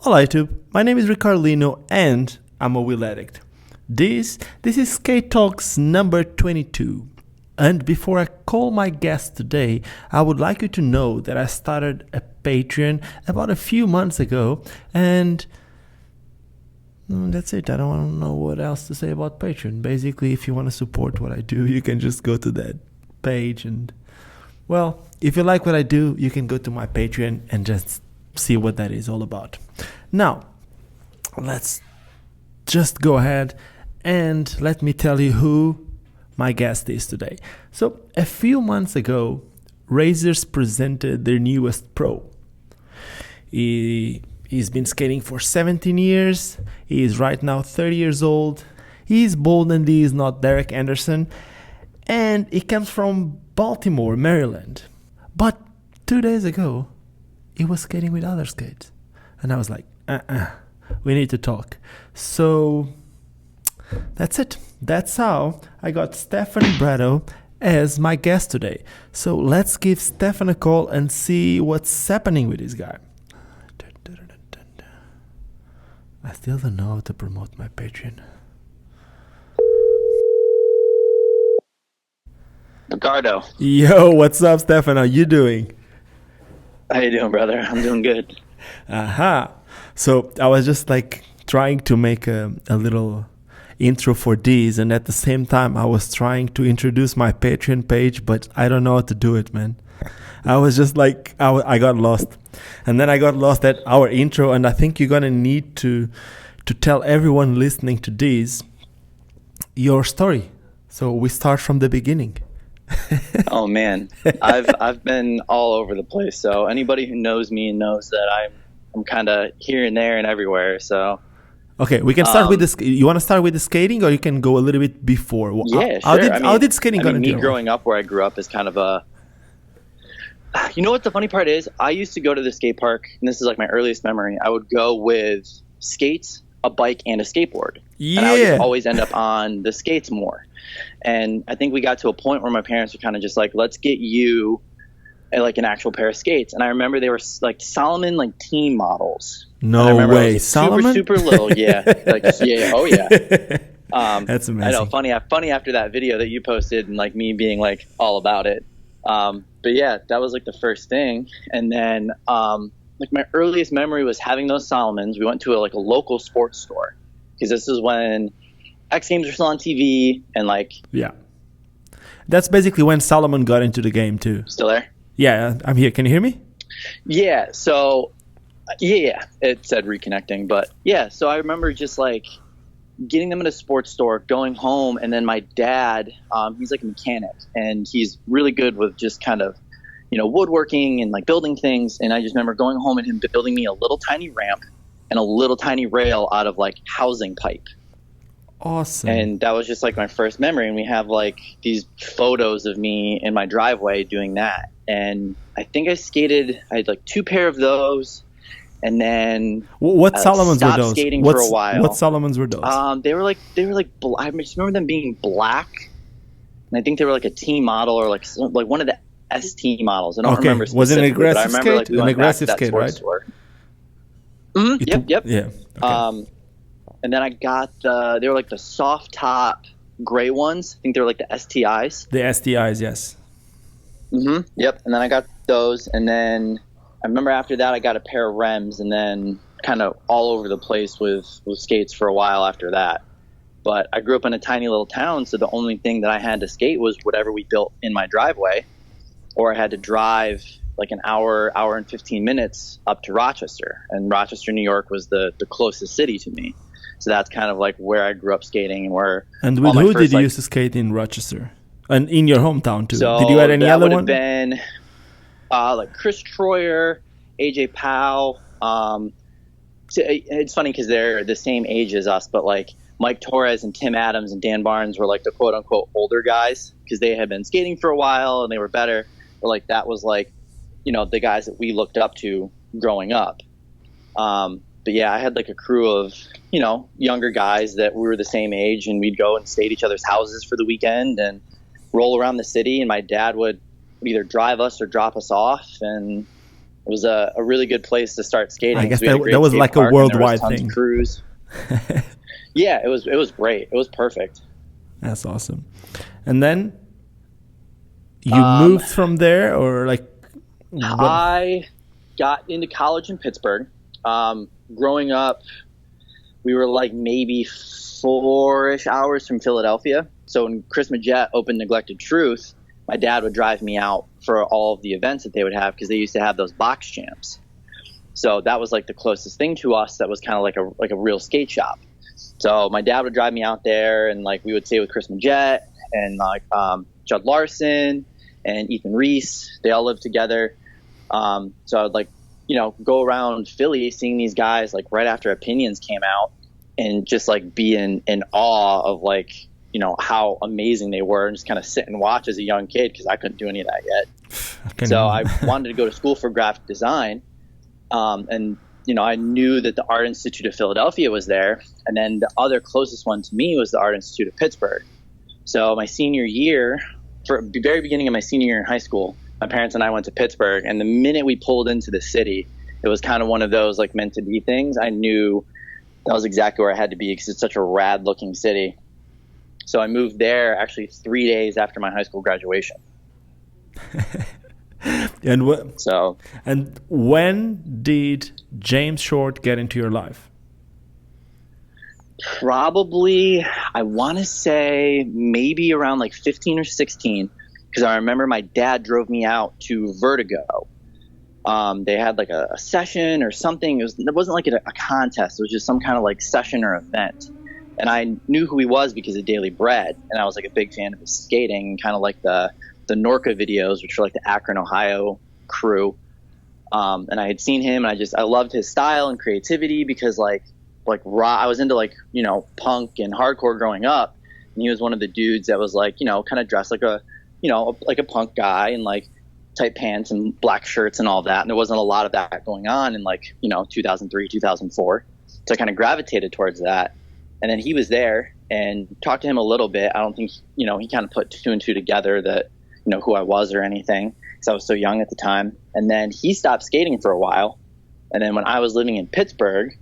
Hola YouTube, my name is Ricardo Lino and I'm a wheel addict. This is Skate Talks number 22. And before I call my guest today, I would like you to know that I started a Patreon about a few months ago, and that's it. I don't know what else to say about Patreon. Basically, if you want to support what I do, you can just go to that page and, well, if you like what I do, you can go to my Patreon and just see what that is all about. Now, let's just go ahead and let me tell you who my guest is today. So, a few months ago, Racers presented their newest pro. He's been skating for 17 years. He is right now 30 years old. He's bold and he is not Derek Anderson. And he comes from Baltimore, Maryland. But 2 days ago, he was skating with other skates. And I was like, we need to talk. So that's it. That's how I got Stefan Brandow as my guest today. So let's give Stefan a call and see what's happening with this guy. I still don't know how to promote my Patreon. Ricardo. Yo, what's up, Stefan? How you doing? How you doing, brother? I'm doing good. Aha. So I was just like trying to make a little intro for these, and at the same time I was trying to introduce my Patreon page, but I don't know how to do it, man. I was just like, I got lost. And then I got lost at our intro, and I think you're gonna need to tell everyone listening to this your story. So we start from the beginning. Oh man, I've been all over the place. So anybody who knows me knows that I'm kind of here and there and everywhere. So okay, we can start with this. You want to start with the skating, or you can go a little bit before? Yeah, how sure. How did skating go into me growing up where I grew up is kind of a. You know what the funny part is? I used to go to the skate park, and this is like my earliest memory. I would go with skates, a bike, and a skateboard. Yeah. And I would just always end up on the skates more. And I think we got to a point where my parents were kind of just like, let's get you like an actual pair of skates. And I remember they were like Salomon like team models. No way, like, Salomon? Super little, yeah. Like, yeah, oh yeah. That's amazing. I know, funny after that video that you posted and like me being like all about it. But yeah, that was like the first thing. And then like my earliest memory was having those Salomons. We went to a local sports store because this is when X Games were still on TV and like. Yeah. That's basically when Salomon got into the game too. Still there? Yeah, I'm here. Can you hear me? Yeah. So yeah, it said reconnecting, but yeah. So I remember just like getting them at a sports store, going home, and then my dad, he's like a mechanic, and he's really good with just kind of, woodworking and like building things. And I just remember going home and him building me a little tiny ramp and a little tiny rail out of like housing pipe. Awesome. And that was just like my first memory. And we have like these photos of me in my driveway doing that. And I think I had like 2 pair of those. And then what Salomons were those? Skating for a while. What Salomons were those? They were like I just remember them being black, and I think they were like a T model or like one of the ST models. I don't remember specifically. Was it an aggressive skate? Like, we an aggressive skate, right? Mm-hmm. Yep. Yeah. Okay. And then I got they were like the soft top gray ones. I think they were like the STIs. The STIs, yes. Mm-hmm. Yep. And then I got those, and then I remember after that I got a pair of Rems, and then kind of all over the place with skates for a while after that. But I grew up in a tiny little town, so the only thing that I had to skate was whatever we built in my driveway, or I had to drive like an hour and 15 minutes up to Rochester. And Rochester, New York was the closest city to me. So that's kind of like where I grew up skating and where. And with who did you used to skate in Rochester? And in your hometown too? So did you have any other one? That would have been like Chris Troyer, AJ Powell. It's funny because they're the same age as us, but like Mike Torres and Tim Adams and Dan Barnes were like the quote unquote older guys because they had been skating for a while and they were better. But like that was like, the guys that we looked up to growing up. But yeah, I had like a crew of, younger guys that we were the same age, and we'd go and stay at each other's houses for the weekend and roll around the city. And my dad would either drive us or drop us off, and was a really good place to start skating. I guess that was like a worldwide thing. Crews. Yeah, it was great. It was perfect. That's awesome. And then you moved from there, or like? I got into college in Pittsburgh. Growing up, we were like maybe 4-ish hours from Philadelphia. So when Chris Majette opened Neglected Truth, my dad would drive me out for all of the events that they would have, because they used to have those box champs. So that was like the closest thing to us that was kind of like a real skate shop. So my dad would drive me out there, and like we would stay with Chris Majette and like Judd Larson and Ethan Reese. They all lived together. So I would like, go around Philly seeing these guys like right after Opinions came out, and just like be in awe of like, how amazing they were, and just kind of sit and watch as a young kid, because I couldn't do any of that yet. So I wanted to go to school for graphic design. And, I knew that the Art Institute of Philadelphia was there. And then the other closest one to me was the Art Institute of Pittsburgh. So my senior year, for the very beginning of my senior year in high school, my parents and I went to Pittsburgh. And the minute we pulled into the city, it was kind of one of those like meant to be things. I knew that was exactly where I had to be, because it's such a rad looking city. So I moved there actually 3 days after my high school graduation. And when did James Short get into your life? Probably, I want to say maybe around like 15 or 16, because I remember my dad drove me out to Vertigo. They had like a session or something. It wasn't like a contest. It was just some kind of like session or event. And I knew who he was because of Daily Bread. And I was like a big fan of his skating, kind of like the Norca videos, which are like the Akron, Ohio crew. And I had seen him, and I loved his style and creativity, because like I was into like, punk and hardcore growing up. And he was one of the dudes that was like, kind of dressed like a punk guy, and like tight pants and black shirts and all that. And there wasn't a lot of that going on in like, 2003, 2004. So I kind of gravitated towards that. And then he was there, and talked to him a little bit. I don't think, he kind of put 2 and 2 together that, who I was or anything, because I was so young at the time. And then he stopped skating for a while. And then when I was living in Pittsburgh,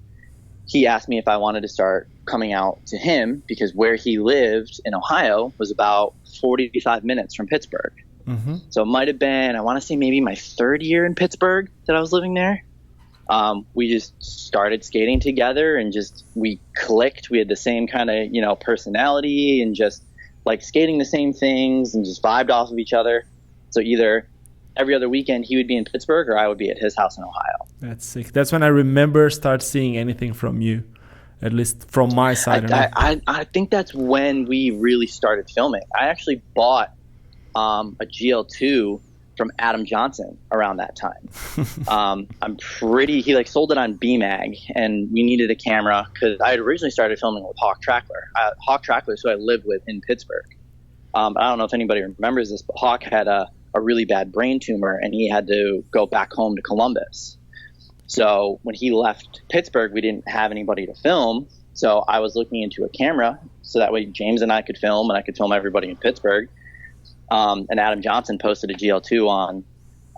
he asked me if I wanted to start coming out to him, because where he lived in Ohio was about 45 minutes from Pittsburgh. Mm-hmm. So it might have been, I want to say maybe my 3rd year in Pittsburgh that I was living there. We just started skating together, and we clicked. We had the same kind of, personality, and just like skating the same things, and just vibed off of each other. So either every other weekend he would be in Pittsburgh, or I would be at his house in Ohio. That's sick. That's when I remember start seeing anything from you, at least from my side. I think that's when we really started filming. I actually bought a GL2 from Adam Johnson around that time. He like sold it on BMag, and we needed a camera, because I had originally started filming with Hawk Trackler. Hawk Trackler is who I lived with in Pittsburgh. I don't know if anybody remembers this, but Hawk had a really bad brain tumor, and he had to go back home to Columbus. So when he left Pittsburgh, we didn't have anybody to film. So I was looking into a camera, so that way James and I could film, and I could film everybody in Pittsburgh. And Adam Johnson posted a GL2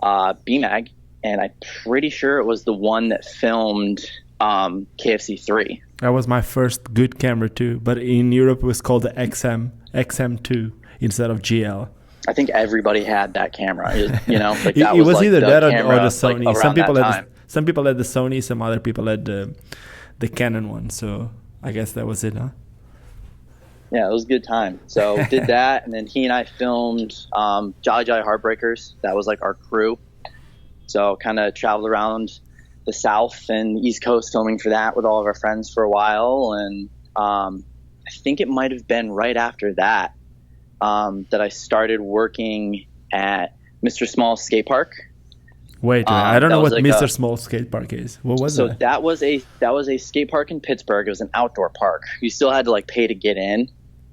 on BMag, and I'm pretty sure it was the one that filmed KFC3. That was my first good camera too, but in Europe it was called the XM2 instead of GL. I think everybody had that camera, Like that it was like either that or the Sony. Like some people had the Sony, some other people had the Canon one. So I guess that was it, huh? Yeah, it was a good time. So did that, and then he and I filmed Jolly Jolly Heartbreakers. That was like our crew. So kind of traveled around the South and East Coast filming for that with all of our friends for a while. And I think it might have been right after that that I started working at Mr. Small's skate park. Wait, I don't know what like Mr. Small's skate park is. What was so that? So that was a skate park in Pittsburgh. It was an outdoor park. You still had to like pay to get in.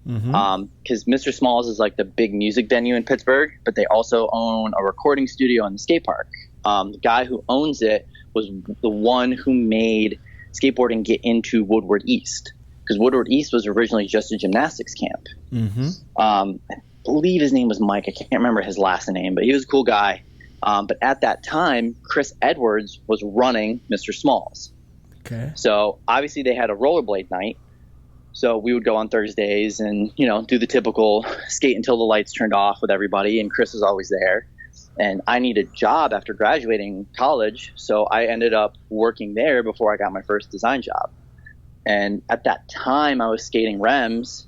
Because Mr. Smalls is like the big music venue in Pittsburgh, but they also own a recording studio in the skate park. The guy who owns it was the one who made skateboarding get into Woodward East, because Woodward East was originally just a gymnastics camp. I believe his name was Mike. I can't remember his last name, but he was a cool guy. But at that time, Chris Edwards was running Mr. Smalls. Okay. So obviously they had a rollerblade night. So we would go on Thursdays and, do the typical skate until the lights turned off with everybody. And Chris was always there. And I needed a job after graduating college. So I ended up working there before I got my first design job. And at that time I was skating Rems.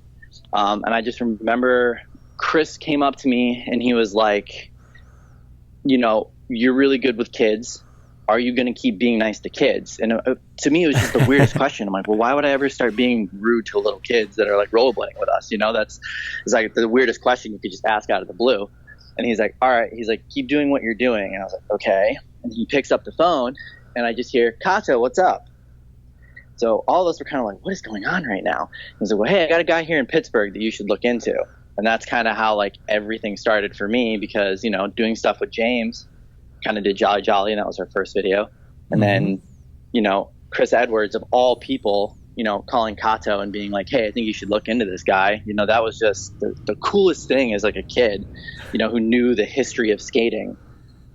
And I just remember Chris came up to me and he was like, you're really good with kids. Are you going to keep being nice to kids? And to me, it was just the weirdest question. I'm like, well, why would I ever start being rude to little kids that are like rollerblading with us? It's like the weirdest question you could just ask out of the blue. And he's like, all right. He's like, keep doing what you're doing. And I was like, okay. And he picks up the phone and I just hear, Kato, what's up? So all of us were kind of like, what is going on right now? He's like, well, hey, I got a guy here in Pittsburgh that you should look into. And that's kind of how like everything started for me because, doing stuff with James, kind of did Jolly Jolly, and that was our first video. And then, Chris Edwards, of all people, calling Kato and being like, hey, I think you should look into this guy. That was just the coolest thing as like a kid, who knew the history of skating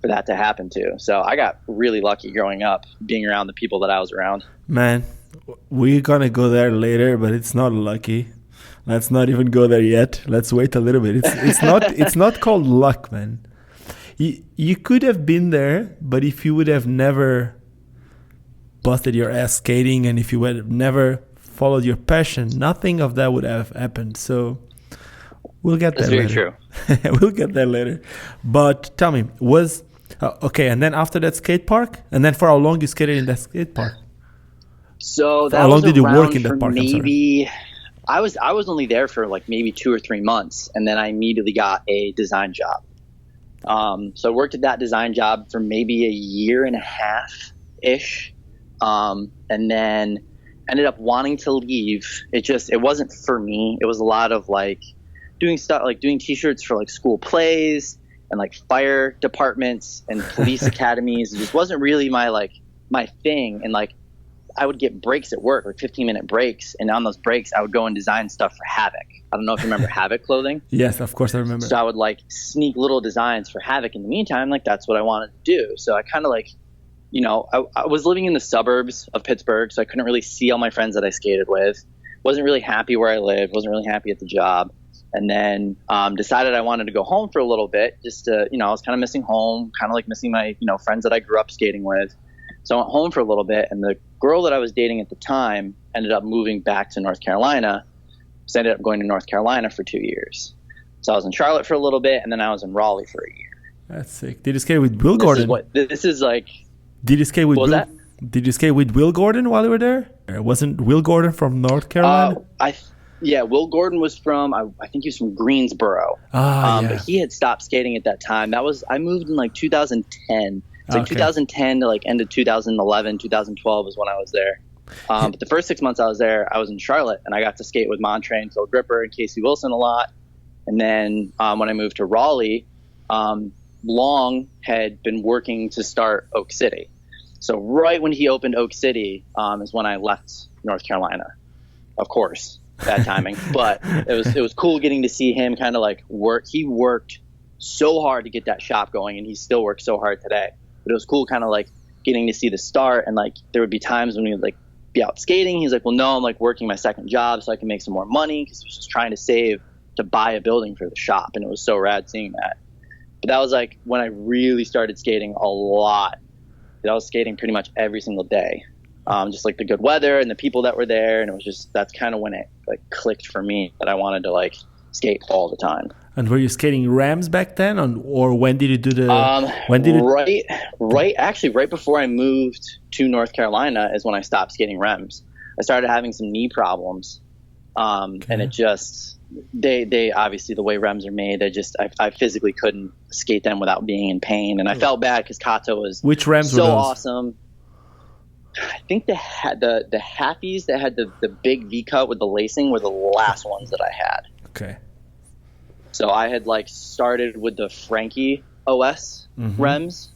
for that to happen to. So I got really lucky growing up being around the people that I was around. Man, we're going to go there later, but it's not lucky. Let's not even go there yet. Let's wait a little bit. It's not called luck, man. You could have been there, but if you would have never busted your ass skating and if you would have never followed your passion, nothing of that would have happened. So we'll get there later. That's very true. We'll get there later. But tell me, okay, and then after that skate park? And then for how long you skated in that skate park? So that how long did you work in that that park? Maybe I was only there for like maybe 2 or 3 months, and then I immediately got a design job. So I worked at that design job for maybe a year and a half-ish, and then ended up wanting to leave. It wasn't for me. It was a lot of like doing stuff, like doing t-shirts for like school plays and like fire departments and police academies. It just wasn't really my thing. And like I would get breaks at work, like 15-minute breaks, and on those breaks I would go and design stuff for Havoc. I don't know if you remember Havoc clothing. Yes, of course I remember. So I would like sneak little designs for Havoc in the meantime. Like that's what I wanted to do. So I kind of like, I was living in the suburbs of Pittsburgh, so I couldn't really see all my friends that I skated with. Wasn't really happy where I lived. Wasn't really happy at the job. And then decided I wanted to go home for a little bit just to, I was kind of missing home, kind of like missing my, friends that I grew up skating with. So I went home for a little bit, and the girl that I was dating at the time ended up moving back to North Carolina. So I ended up going to North Carolina for 2 years. So I was in Charlotte for a little bit, and then I was in Raleigh for a year. That's sick. Did you skate with Will Gordon? This is like... Did you skate with Will? Did you skate with Will Gordon while you were there? Wasn't Will Gordon from North Carolina? Will Gordon was from, I think he was from Greensboro. But he had stopped skating at that time. I moved in like 2010. It's like 2010 to like end of 2011, 2012 is when I was there. But the first 6 months I was there, I was in Charlotte, and I got to skate with Montre and Phil Gripper and Casey Wilson a lot. And then when I moved to Raleigh, Long had been working to start Oak City. So right when he opened Oak City is when I left North Carolina. Of course, bad timing. But it was cool getting to see him kind of like work. He worked so hard to get that shop going, and he still works so hard today. But it was cool kind of like getting to see the start, and like there would be times when we would like be out skating. He's like, well, no, I'm like working my second job so I can make some more money, because he was just trying to save to buy a building for the shop. And it was so rad seeing that. But that was like when I really started skating a lot. I was skating pretty much every single day. Just like the good weather and the people that were there. And it was just, that's kind of when it like clicked for me that I wanted to like skate all the time. And were you skating Rams back then, or when did you do the? Right before I moved to North Carolina is when I stopped skating Rams. I started having some knee problems, and it just they obviously the way Rams are made, I physically couldn't skate them without being in pain, and I felt bad because Kato was which Rams so were those? Awesome. I think the Happies that had the big V cut with the lacing were the last ones that I had. Okay. So I had like started with the Frankie OS Rems,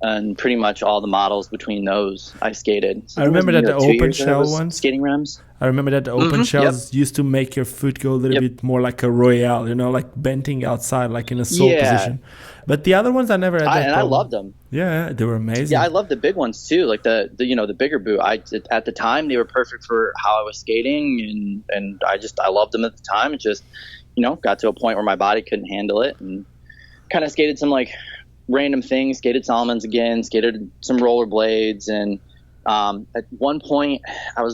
and pretty much all the models between those I skated. So I remember that the open shell shell ones. Skating rims. I remember that the open shells used to make your foot go a little bit more like a royale, like bending outside, like in a sole position. But the other ones I never had that problem. I loved them. Yeah, they were amazing. Yeah, I loved the big ones too, like the bigger boot. At the time they were perfect for how I was skating, and I loved them at the time. It just got to a point where my body couldn't handle it, and kind of skated some like random things. Skated Solomons again, skated some rollerblades, and at one point I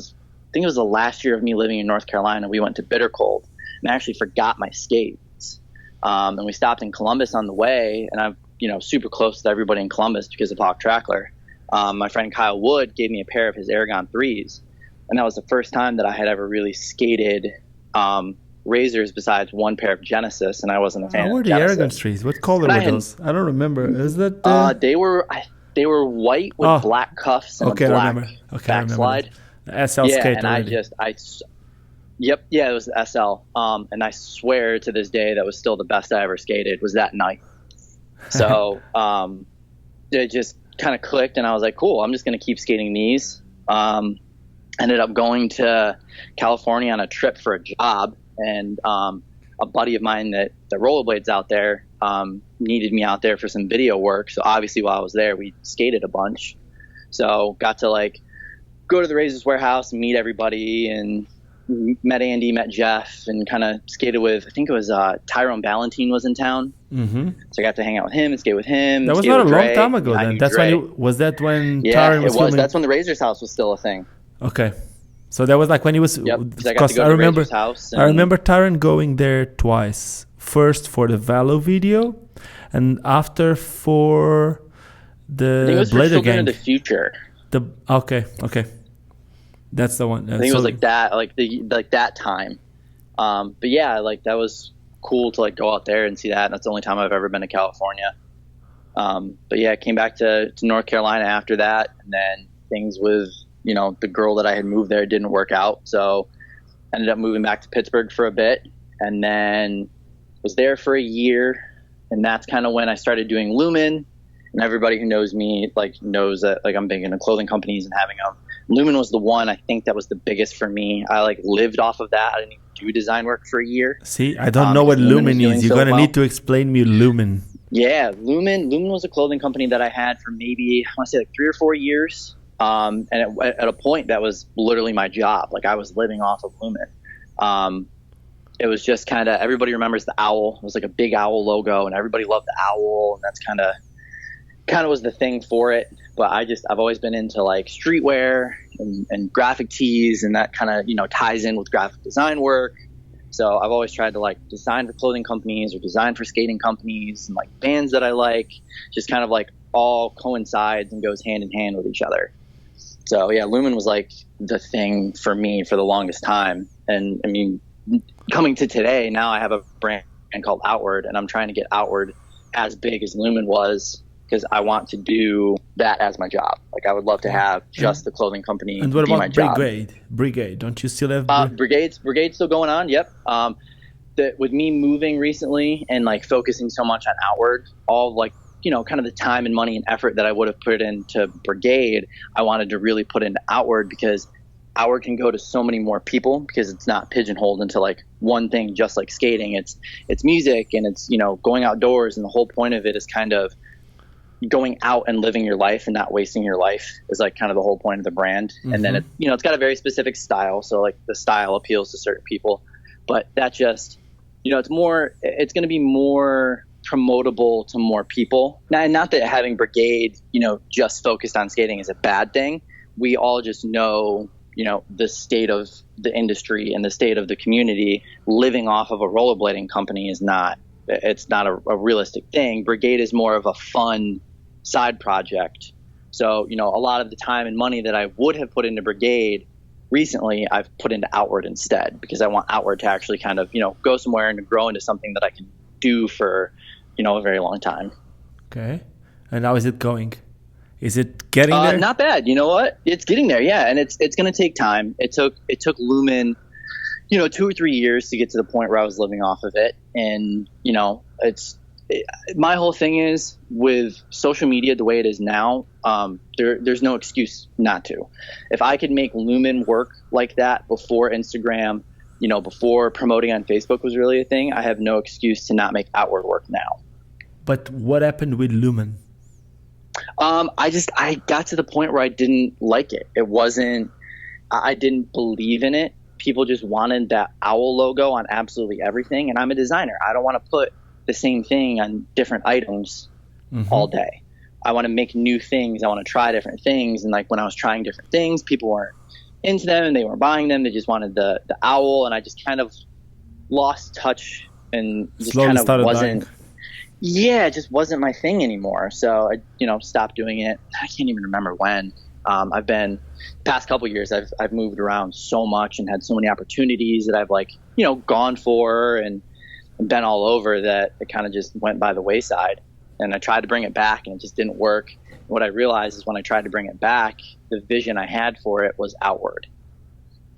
think it was the last year of me living in North Carolina. We went to Bitter Cold, and I actually forgot my skates. And we stopped in Columbus on the way, and I'm super close to everybody in Columbus because of Hawk Trackler. My friend Kyle Wood gave me a pair of his Aragon 3s, and that was the first time that I had ever really skated Razors besides one pair of Genesis, and I wasn't a fan of Genesis. What were the Aragon 3s? What color were those? I don't remember. Is that they were white with black cuffs and a black backslide. SL skate. And it was SL. And I swear to this day that was still the best I ever skated was that night. So it just kind of clicked, and I was like, cool, I'm just going to keep skating these. Ended up going to California on a trip for a job, and a buddy of mine that rollerblades out there needed me out there for some video work. So obviously while I was there, we skated a bunch. So got to go to the Razors warehouse and meet everybody, and met Andy, met Jeff, and kind of skated with, I think it was Tyrone Ballantine was in town. Mm-hmm. So I got to hang out with him and skate with him. That was not a long time ago then. That's when Tyrone was filming? That's when the Razors house was still a thing. Okay. So that was like when he was, because I remember Razors house. I remember Tyrone going there twice. First for the Valo video, and after for the Blader Gang. In the future. Okay. That's the one. I think it was like that time. But yeah, that was cool to go out there and see that. And that's the only time I've ever been to California. But yeah, I came back to North Carolina after that, and then things with the girl that I had moved there didn't work out, so ended up moving back to Pittsburgh for a bit, and then was there for a year, and that's kind of when I started doing Lumen. And everybody who knows me knows that I'm big into clothing companies and having them. Lumen was the one I think that was the biggest for me. I lived off of that. I didn't even do design work for a year. See, I don't know what Lumen is. You're gonna need to explain me Lumen. Yeah, Lumen was a clothing company that I had for maybe, I want to say 3 or 4 years. And at a point that was literally my job. I was living off of Lumen. It was just kind of, everybody remembers the owl. It was a big owl logo, and everybody loved the owl, and that's kind of was the thing for it. But I've always been into streetwear and graphic tees, and that kind of ties in with graphic design work. So I've always tried to design for clothing companies or design for skating companies, and bands that I just kind of all coincides and goes hand in hand with each other. So yeah, Lumen was the thing for me for the longest time. And I mean, coming to today, now I have a brand called Outward, and I'm trying to get Outward as big as Lumen was, because I want to do that as my job. I would love to have just the clothing company and what be my about job. Brigade, don't you still have Brigade's still going on? Yep. With me moving recently and focusing so much on Outward, all kind of the time and money and effort that I would have put into Brigade, I wanted to really put into Outward, because Outward can go to so many more people, because it's not pigeonholed into one thing, just like skating. It's music, and it's going outdoors, and the whole point of it is kind of going out and living your life and not wasting your life is kind of the whole point of the brand. Mm-hmm. And then it's got a very specific style, so the style appeals to certain people, but that just it's going to be more promotable to more people. Not that having Brigade just focused on skating is a bad thing. We all just know the state of the industry and the state of the community. Living off of a rollerblading company is not a realistic thing. Brigade is more of a fun side project. So, a lot of the time and money that I would have put into Brigade recently, I've put into Outward instead, because I want Outward to actually kind of, go somewhere and to grow into something that I can do for, a very long time. Okay. And how is it going? Is it getting there? Not bad. You know what? It's getting there. Yeah. And it's going to take time. It took Lumen, 2 or 3 years to get to the point where I was living off of it. And, my whole thing is with social media the way it is now, there's no excuse not to. If I could make Lumen work like that before Instagram, before promoting on Facebook was really a thing, I have no excuse to not make Outward work now. But what happened with Lumen? I got to the point where I didn't like it. I didn't believe in it. People just wanted that owl logo on absolutely everything. And I'm a designer. I don't want to put the same thing on different items all day. I want to make new things. I want to try different things. And like when I was trying different things, people weren't into them and they weren't buying them. They just wanted the owl. And I just kind of lost touch and just Slowly kind of wasn't. dying. Yeah, it just wasn't my thing anymore. So I, stopped doing it. I can't even remember when. I've been past couple years. I've moved around so much and had so many opportunities that I've gone for and been all over that it kind of just went by the wayside. And I tried to bring it back and it just didn't work. And what I realized is when I tried to bring it back, the vision I had for it was outward.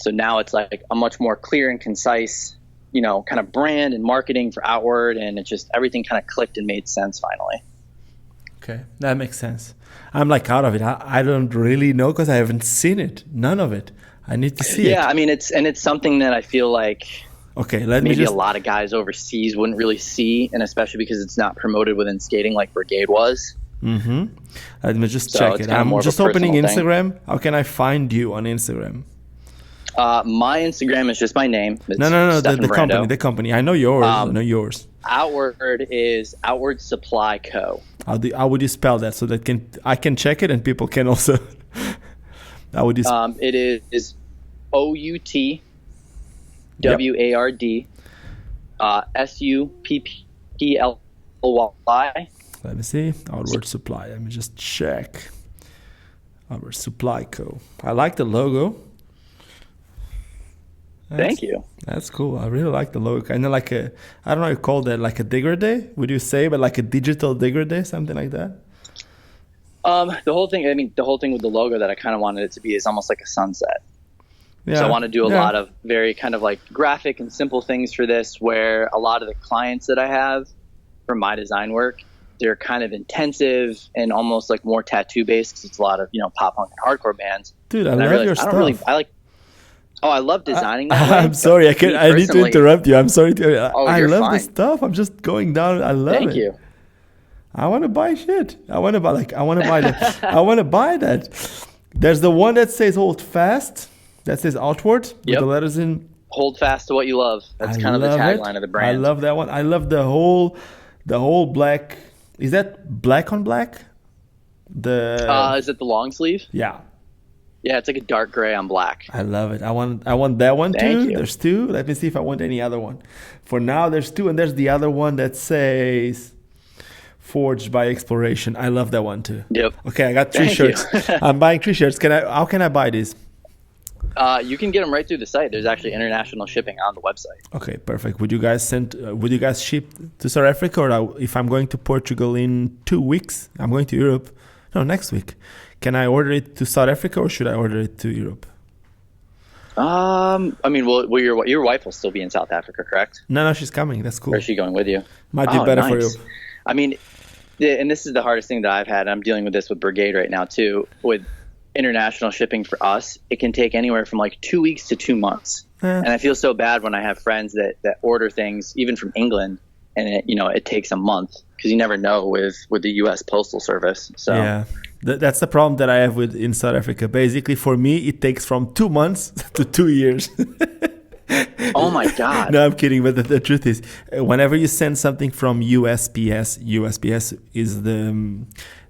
So now it's like a much more clear and concise, kind of brand and marketing for outward. And it just, everything kind of clicked and made sense finally. Okay, that makes sense. I'm like out of it. I don't really know because I haven't seen it. None of it. I need to see it. Yeah, I mean, it's something that I feel like maybe a lot of guys overseas wouldn't really see, and especially because it's not promoted within skating like Brigade was. Let me just check it. I'm just opening Instagram. How can I find you on Instagram? My Instagram is just my name. It's No. Stefan Brandow. The company. I know yours. Outward is Outward Supply Co. How would you spell that so that I can check it and people can also? How would you? It is OUTWARD SUPPLY. Let me see. Outward Supply. Let me just check. Outward Supply Co. I like the logo. Thank you. That's cool. I really like the logo. Kind of like I don't know, you call that like a dégradé? Would you say, but like a digital dégradé, something like that? The whole thing with the logo that I kind of wanted it to be is almost like a sunset. Yeah. So I want to do a lot of very kind of like graphic and simple things for this, where a lot of the clients that I have for my design work, they're kind of intensive and almost like more tattoo based because it's a lot of, pop punk and hardcore bands. Dude, I love your stuff. I love designing that way. I'm sorry, I need to interrupt you. I'm sorry. I love the stuff. I'm just going down. I love it. Thank you. I want to buy shit. I want to buy that. I want to buy that. There's the one that says hold fast. That says outward with the letters in. Hold fast to what you love. That's kind of the tagline of the brand. I love that one. I love the whole black. Is that black on black? Is it the long sleeve? Yeah. Yeah, it's like a dark gray on black. I love it. I want that one too. Thank you. There's two. Let me see if I want any other one. For now, there's two, and there's the other one that says "Forged by Exploration." I love that one too. Yep. Okay, I got 3 shirts. I'm buying 3 shirts. How can I buy these? You can get them right through the site. There's actually international shipping on the website. Okay, perfect. Would you guys ship to South Africa, or if I'm going to Portugal in 2 weeks, I'm going to Europe. No, next week. Can I order it to South Africa or should I order it to Europe? I mean, your wife will still be in South Africa, correct? No, she's coming. That's cool. Or is she going with you? Might be better for you. I mean, and this is the hardest thing that I've had. I'm dealing with this with Brigade right now too. With international shipping for us, it can take anywhere from like 2 weeks to 2 months. And I feel so bad when I have friends that order things even from England, and it takes a month because you never know with the U.S. Postal Service. So yeah. That's the problem that I have in South Africa. Basically, for me, it takes from 2 months to 2 years. Oh my God. No, I'm kidding. But the truth is, whenever you send something from USPS is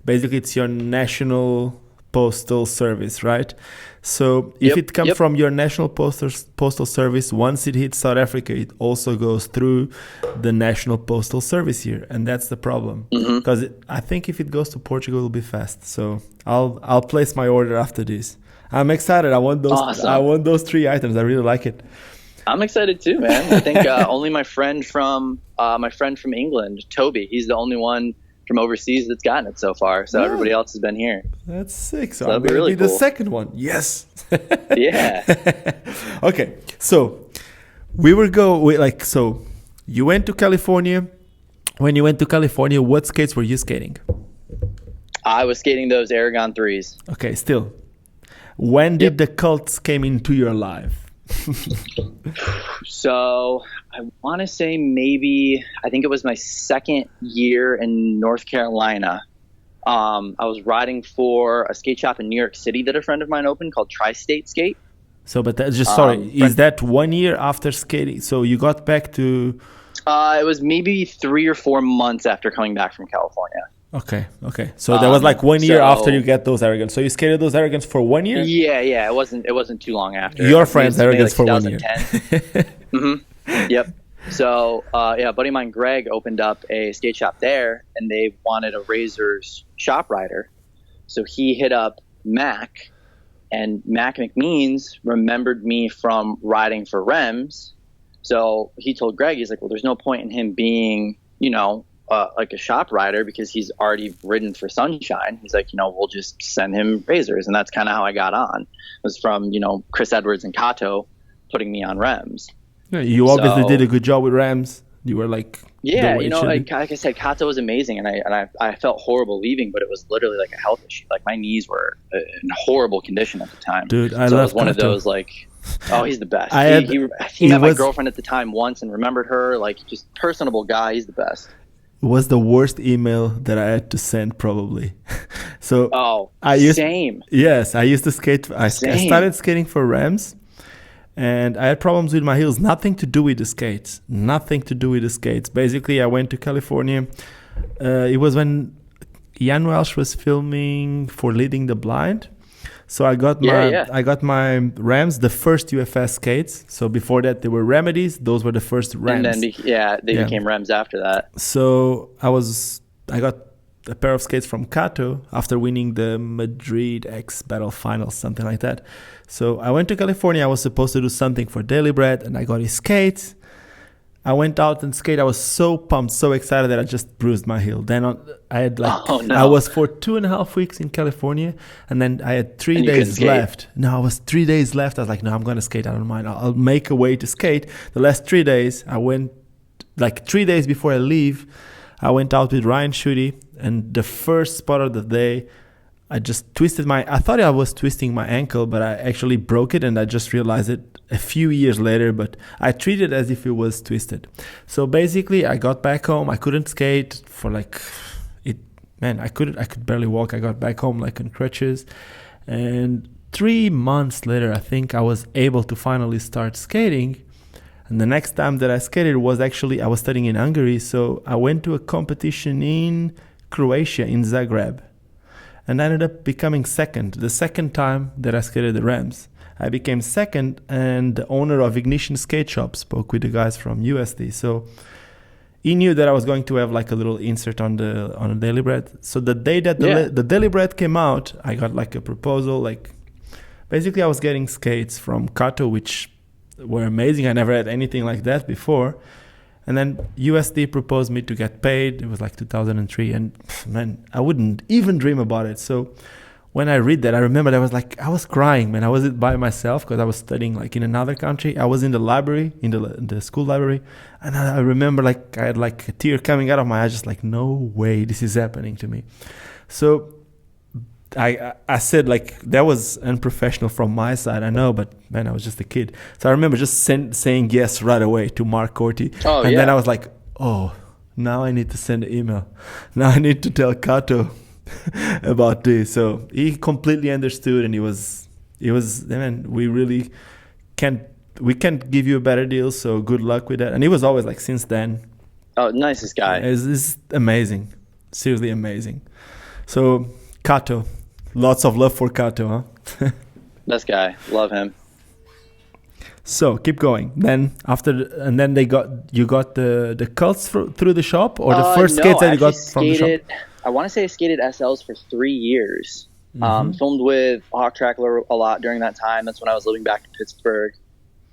basically it's your national postal service, right? So if it comes from your national postal service, once it hits South Africa, it also goes through the national postal service here, and that's the problem. Because I think if it goes to Portugal, it'll be fast. So I'll place my order after this. I'm excited. I want those. Awesome. I want those 3 items. I really like it. I'm excited too, man. I think only my friend from England, Toby, he's the only one from overseas that's gotten it so far. So everybody else has been here. That's sick. So that'll be really cool. The second one. Yes. Yeah. Okay. So so you went to California. When you went to California, what skates were you skating? I was skating those Aragon 3s. Okay, still. When did the cults came into your life? So I want to say I think it was my second year in North Carolina. I was riding for a skate shop in New York City that a friend of mine opened called Tri-State Skate. So, but that's just, sorry, is that 1 year after skating? So you got back to... It was maybe 3 or 4 months after coming back from California. Okay. So that was like 1 year after you get those Arrogants. So you skated those Arrogants for 1 year? Yeah. It wasn't too long after. Your friend's Arrogants for 1 year. Yep. So, a buddy of mine, Greg, opened up a skate shop there, and they wanted a Razors shop rider. So he hit up Mac, and Mac McMeans remembered me from riding for Rems. So he told Greg, he's like, well, there's no point in him being, like a shop rider because he's already ridden for Sunshine. He's like, we'll just send him Razors. And that's kind of how I got on. It was from, Chris Edwards and Kato putting me on Rems. Yeah, you obviously did a good job with Rams. You were like... Yeah, like I said, Kato was amazing. And I felt horrible leaving, but it was literally like a health issue. Like my knees were in horrible condition at the time. Dude, I love So it was one Kato. of those like... Oh, he's the best. He met my girlfriend at the time once and remembered her. Like, just personable guy. He's the best. It was the worst email that I had to send, probably. So same. Yes, I used to skate. I started skating for Rams, and I had problems with my heels. Nothing to do with the skates. Basically, I went to California. It was when Jan Welsh was filming for Leading the Blind. So I got my Rams, the first UFS skates. So before that, they were Remedies. Those were the first Rams. And then they became Rams after that. So I got a pair of skates from Kato after winning the Madrid X Battle Finals, something like that. So I went to California. I was supposed to do something for Daily Bread, and I got his skates. I went out and skated. I was so pumped, so excited that I just bruised my heel. Then I was for 2.5 weeks in California, and then I had 3 days left. No, I was 3 days left. I was like, no, I'm going to skate. I don't mind. I'll make a way to skate. The last 3 days, I went, like 3 days before I leave, I went out with Ryan Schutte, and the first spot of the day, I just I thought I was twisting my ankle, but I actually broke it, and I just realized it a few years later, but I treated it as if it was twisted. So basically, I got back home. I couldn't skate for I could barely walk. I got back home like on crutches, and 3 months later, I think I was able to finally start skating. And the next time that I skated was actually, I was studying in Hungary, so I went to a competition in Croatia, in Zagreb. And I ended up becoming second. The second time that I skated the Rams, I became second, and the owner of Ignition Skate Shop spoke with the guys from USD. So he knew that I was going to have like a little insert on the Daily Bread. So the day that the Daily Bread came out, I got like a proposal. Like basically, I was getting skates from Kato, which were amazing. I never had anything like that before. And then USD proposed me to get paid. It was like 2003. And man, I wouldn't even dream about it. So when I read that, I remember I was crying, man. I was by myself because I was studying like in another country. I was in the library, in the school library. And I remember like I had like a tear coming out of my eyes, just like, no way this is happening to me. So I said like that was unprofessional from my side, I know, but man, I was just a kid. So I remember just saying yes right away to Mark Corti. Then I was like, oh, now I need to send an email. Now I need to tell Kato about this. So he completely understood, and he was man, we can't give you a better deal, so good luck with that. And he was always like, since then. Oh, nicest guy. It's amazing. Seriously amazing. So Kato. Lots of love for Kato, huh? Best guy. Love him. So keep going. Then you got the cults through the shop, or the first skates that you got from the shop? I want to say I skated SLs for 3 years. Filmed with Hawk Trackler a lot during that time. That's when I was living back in Pittsburgh.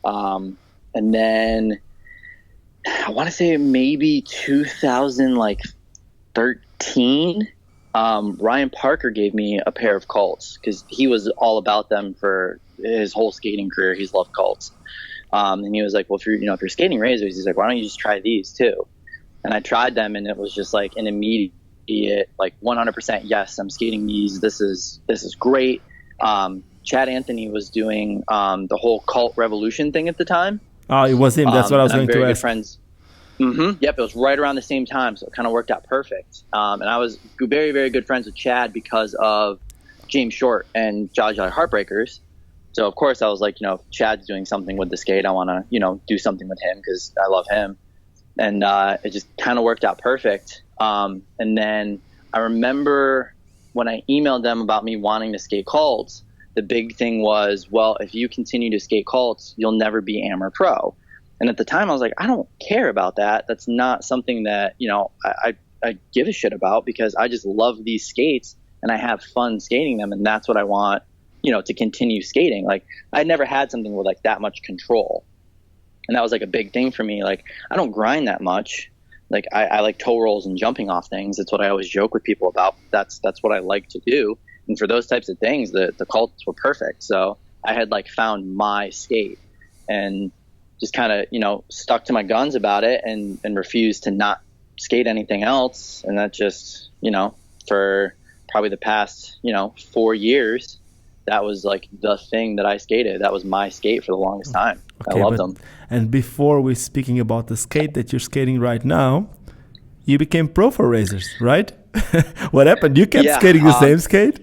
And then I want to say maybe 2013. Ryan Parker gave me a pair of Colts because he was all about them for his whole skating career. He's loved Colts. And he was like, well, if you're skating Razors, he's like, why don't you just try these too? and I tried them, and it was just like an immediate, like 100% yes, I'm skating these. This is great. Chad Anthony was doing the whole Cult Revolution thing at the time. Oh, it was him. That's what I was going to ask. Friends. Yep, it was right around the same time, so it kind of worked out perfect. And I was very, very good friends with Chad because of James Short and Jolly Jolly Heartbreakers. So, of course, I was like, if Chad's doing something with the skate, I want to, do something with him because I love him. And it just kind of worked out perfect. And then I remember when I emailed them about me wanting to skate Cults, the big thing was, well, if you continue to skate Cults, you'll never be Am or Pro. And at the time, I was like, I don't care about that. That's not something that, I give a shit about because I just love these skates and I have fun skating them. And that's what I want, to continue skating. Like, I never had something with like that much control. And that was like a big thing for me. Like, I don't grind that much. Like, I like toe rolls and jumping off things. That's what I always joke with people about. That's what I like to do. And for those types of things, the Cults were perfect. So I had like found my skate and just kind of, stuck to my guns about it and refused to not skate anything else. And that just, for probably the past, 4 years, that was like the thing that I skated. That was my skate for the longest time. Okay, I loved them. And before we're speaking about the skate that you're skating right now, you became pro for Razors, right? What happened? You kept skating the same skate?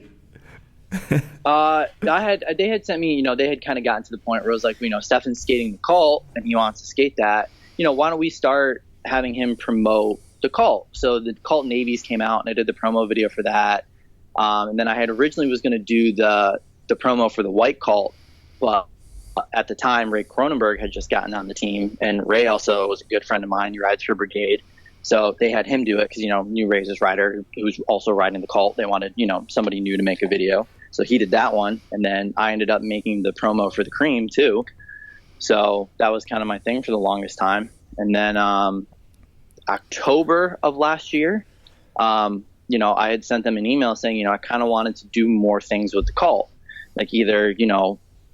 They had sent me, they had kind of gotten to the point where it was like, Stefan's skating the Cult and he wants to skate that. Why don't we start having him promote the Cult? So the Cult Navies came out and I did the promo video for that. And then I had originally was going to do the promo for the White Cult, but at the time Ray Cronenberg had just gotten on the team, and Ray also was a good friend of mine. He rides for Brigade. So they had him do it because, new Razors rider who's also riding the Cult. They wanted, somebody new to make a video. So he did that one. And then I ended up making the promo for the Cream too. So that was kind of my thing for the longest time. And then October of last year, I had sent them an email saying, I kind of wanted to do more things with the Cult. Like either,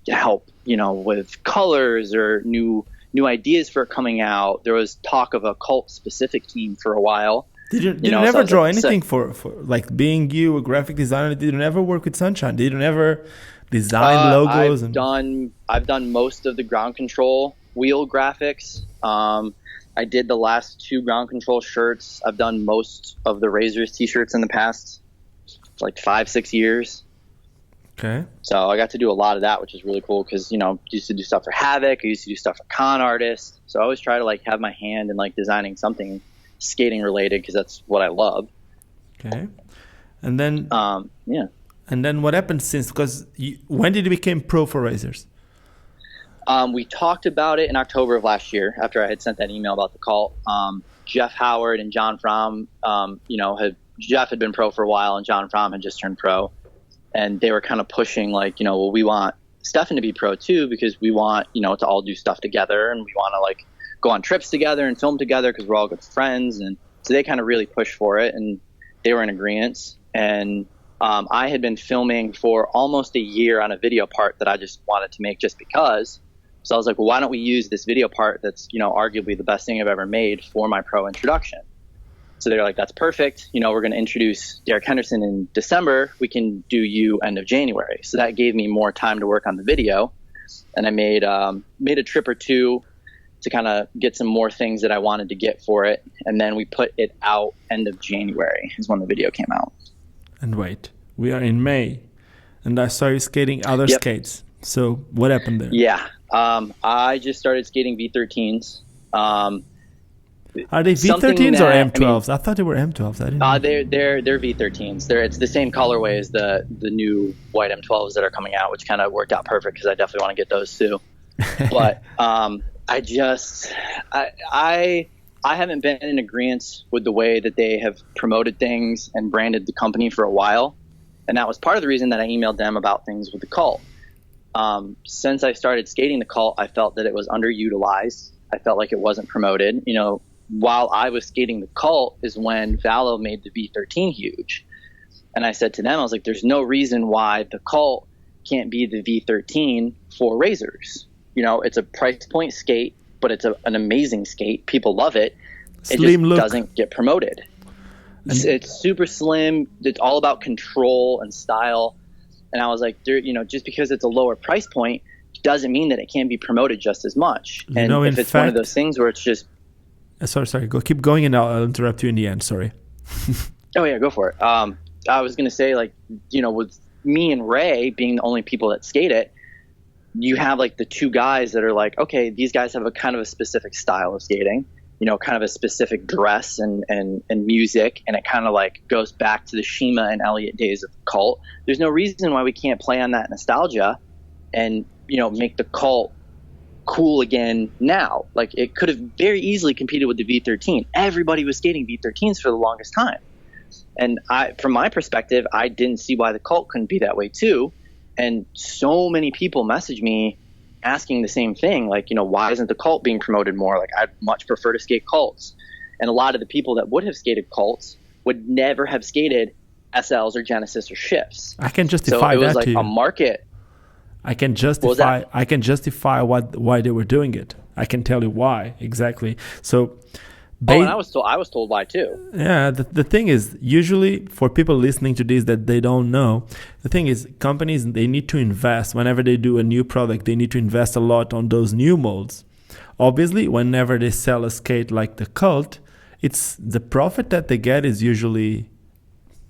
help, with colors or new ideas for it coming out. There was talk of a Cult specific team for a while. Did you never draw anything for like being you a graphic designer? Did you never work with Sunshine? Did you never design logos? I've done most of the ground control wheel graphics. I did the last 2 ground control shirts. I've done most of the Razors t-shirts in the past like 5-6 years. Okay. So I got to do a lot of that, which is really cool because, I used to do stuff for Havoc. I used to do stuff for Con Artists. So I always try to like have my hand in like designing something skating related because that's what I love. Okay. And then, And then what happened since? Because when did you become pro for Razors? We talked about it in October of last year after I had sent that email about the Cult. Jeff Howard and John Fromm, Jeff had been pro for a while and John Fromm had just turned pro. And they were kind of pushing like, well, we want Stefan to be pro too because we want, to all do stuff together and we want to like go on trips together and film together because we're all good friends. And so they kind of really pushed for it and they were in agreement. And I had been filming for almost a year on a video part that I just wanted to make just because. So I was like, well, why don't we use this video part that's, arguably the best thing I've ever made for my pro introduction. So they're like, that's perfect. We're going to introduce Derek Henderson in December. We can do you end of January. So that gave me more time to work on the video. And I made a trip or two to kind of get some more things that I wanted to get for it. And then we put it out end of January is when the video came out. And wait, we are in May. And I saw you skating other skates. So what happened there? Yeah. I just started skating V13s. Are they V13s or M12s? I thought they were M12s. I didn't they're V13s. It's the same colorway as the new white M12s that are coming out, which kind of worked out perfect because I definitely want to get those too. But I haven't been in agreement with the way that they have promoted things and branded the company for a while, and that was part of the reason that I emailed them about things with the Cult. Since I started skating the Cult, I felt that it was underutilized. I felt like it wasn't promoted. While I was skating the Cult is when Valo made the V13 huge. And I said to them, I was like, there's no reason why the Cult can't be the V13 for Razors. It's a price point skate, but it's an amazing skate. People love it. Slim look. Doesn't get promoted. It's super slim. It's all about control and style. And I was like, just because it's a lower price point doesn't mean that it can't be promoted just as much. And if it's one of those things where it's just... Sorry. Keep going and I'll interrupt you in the end. Sorry. Oh, yeah, go for it. I was going to say, with me and Ray being the only people that skate it, you have like the two guys that are like, okay, these guys have a kind of a specific style of skating, kind of a specific dress and music. And it kind of like goes back to the Shima and Elliott days of Cult. There's no reason why we can't play on that nostalgia and, make the Cult cool again now. Like, it could have very easily competed with the V13. Everybody was skating V13s for the longest time. And from my perspective, I didn't see why the Cult couldn't be that way too. And so many people message me asking the same thing, like, why isn't the Cult being promoted more? Like, I'd much prefer to skate Cults. And a lot of the people that would have skated Cults would never have skated SLs or Genesis or Shifts. I can justify that. So it was like a market. I can justify why they were doing it. I can tell you why exactly. So and I was told why too. Yeah, the thing is, usually for people listening to this that they don't know, the thing is, companies, they need to invest. Whenever they do a new product, they need to invest a lot on those new molds. Obviously, whenever they sell a skate like the Cult, it's the profit that they get is usually,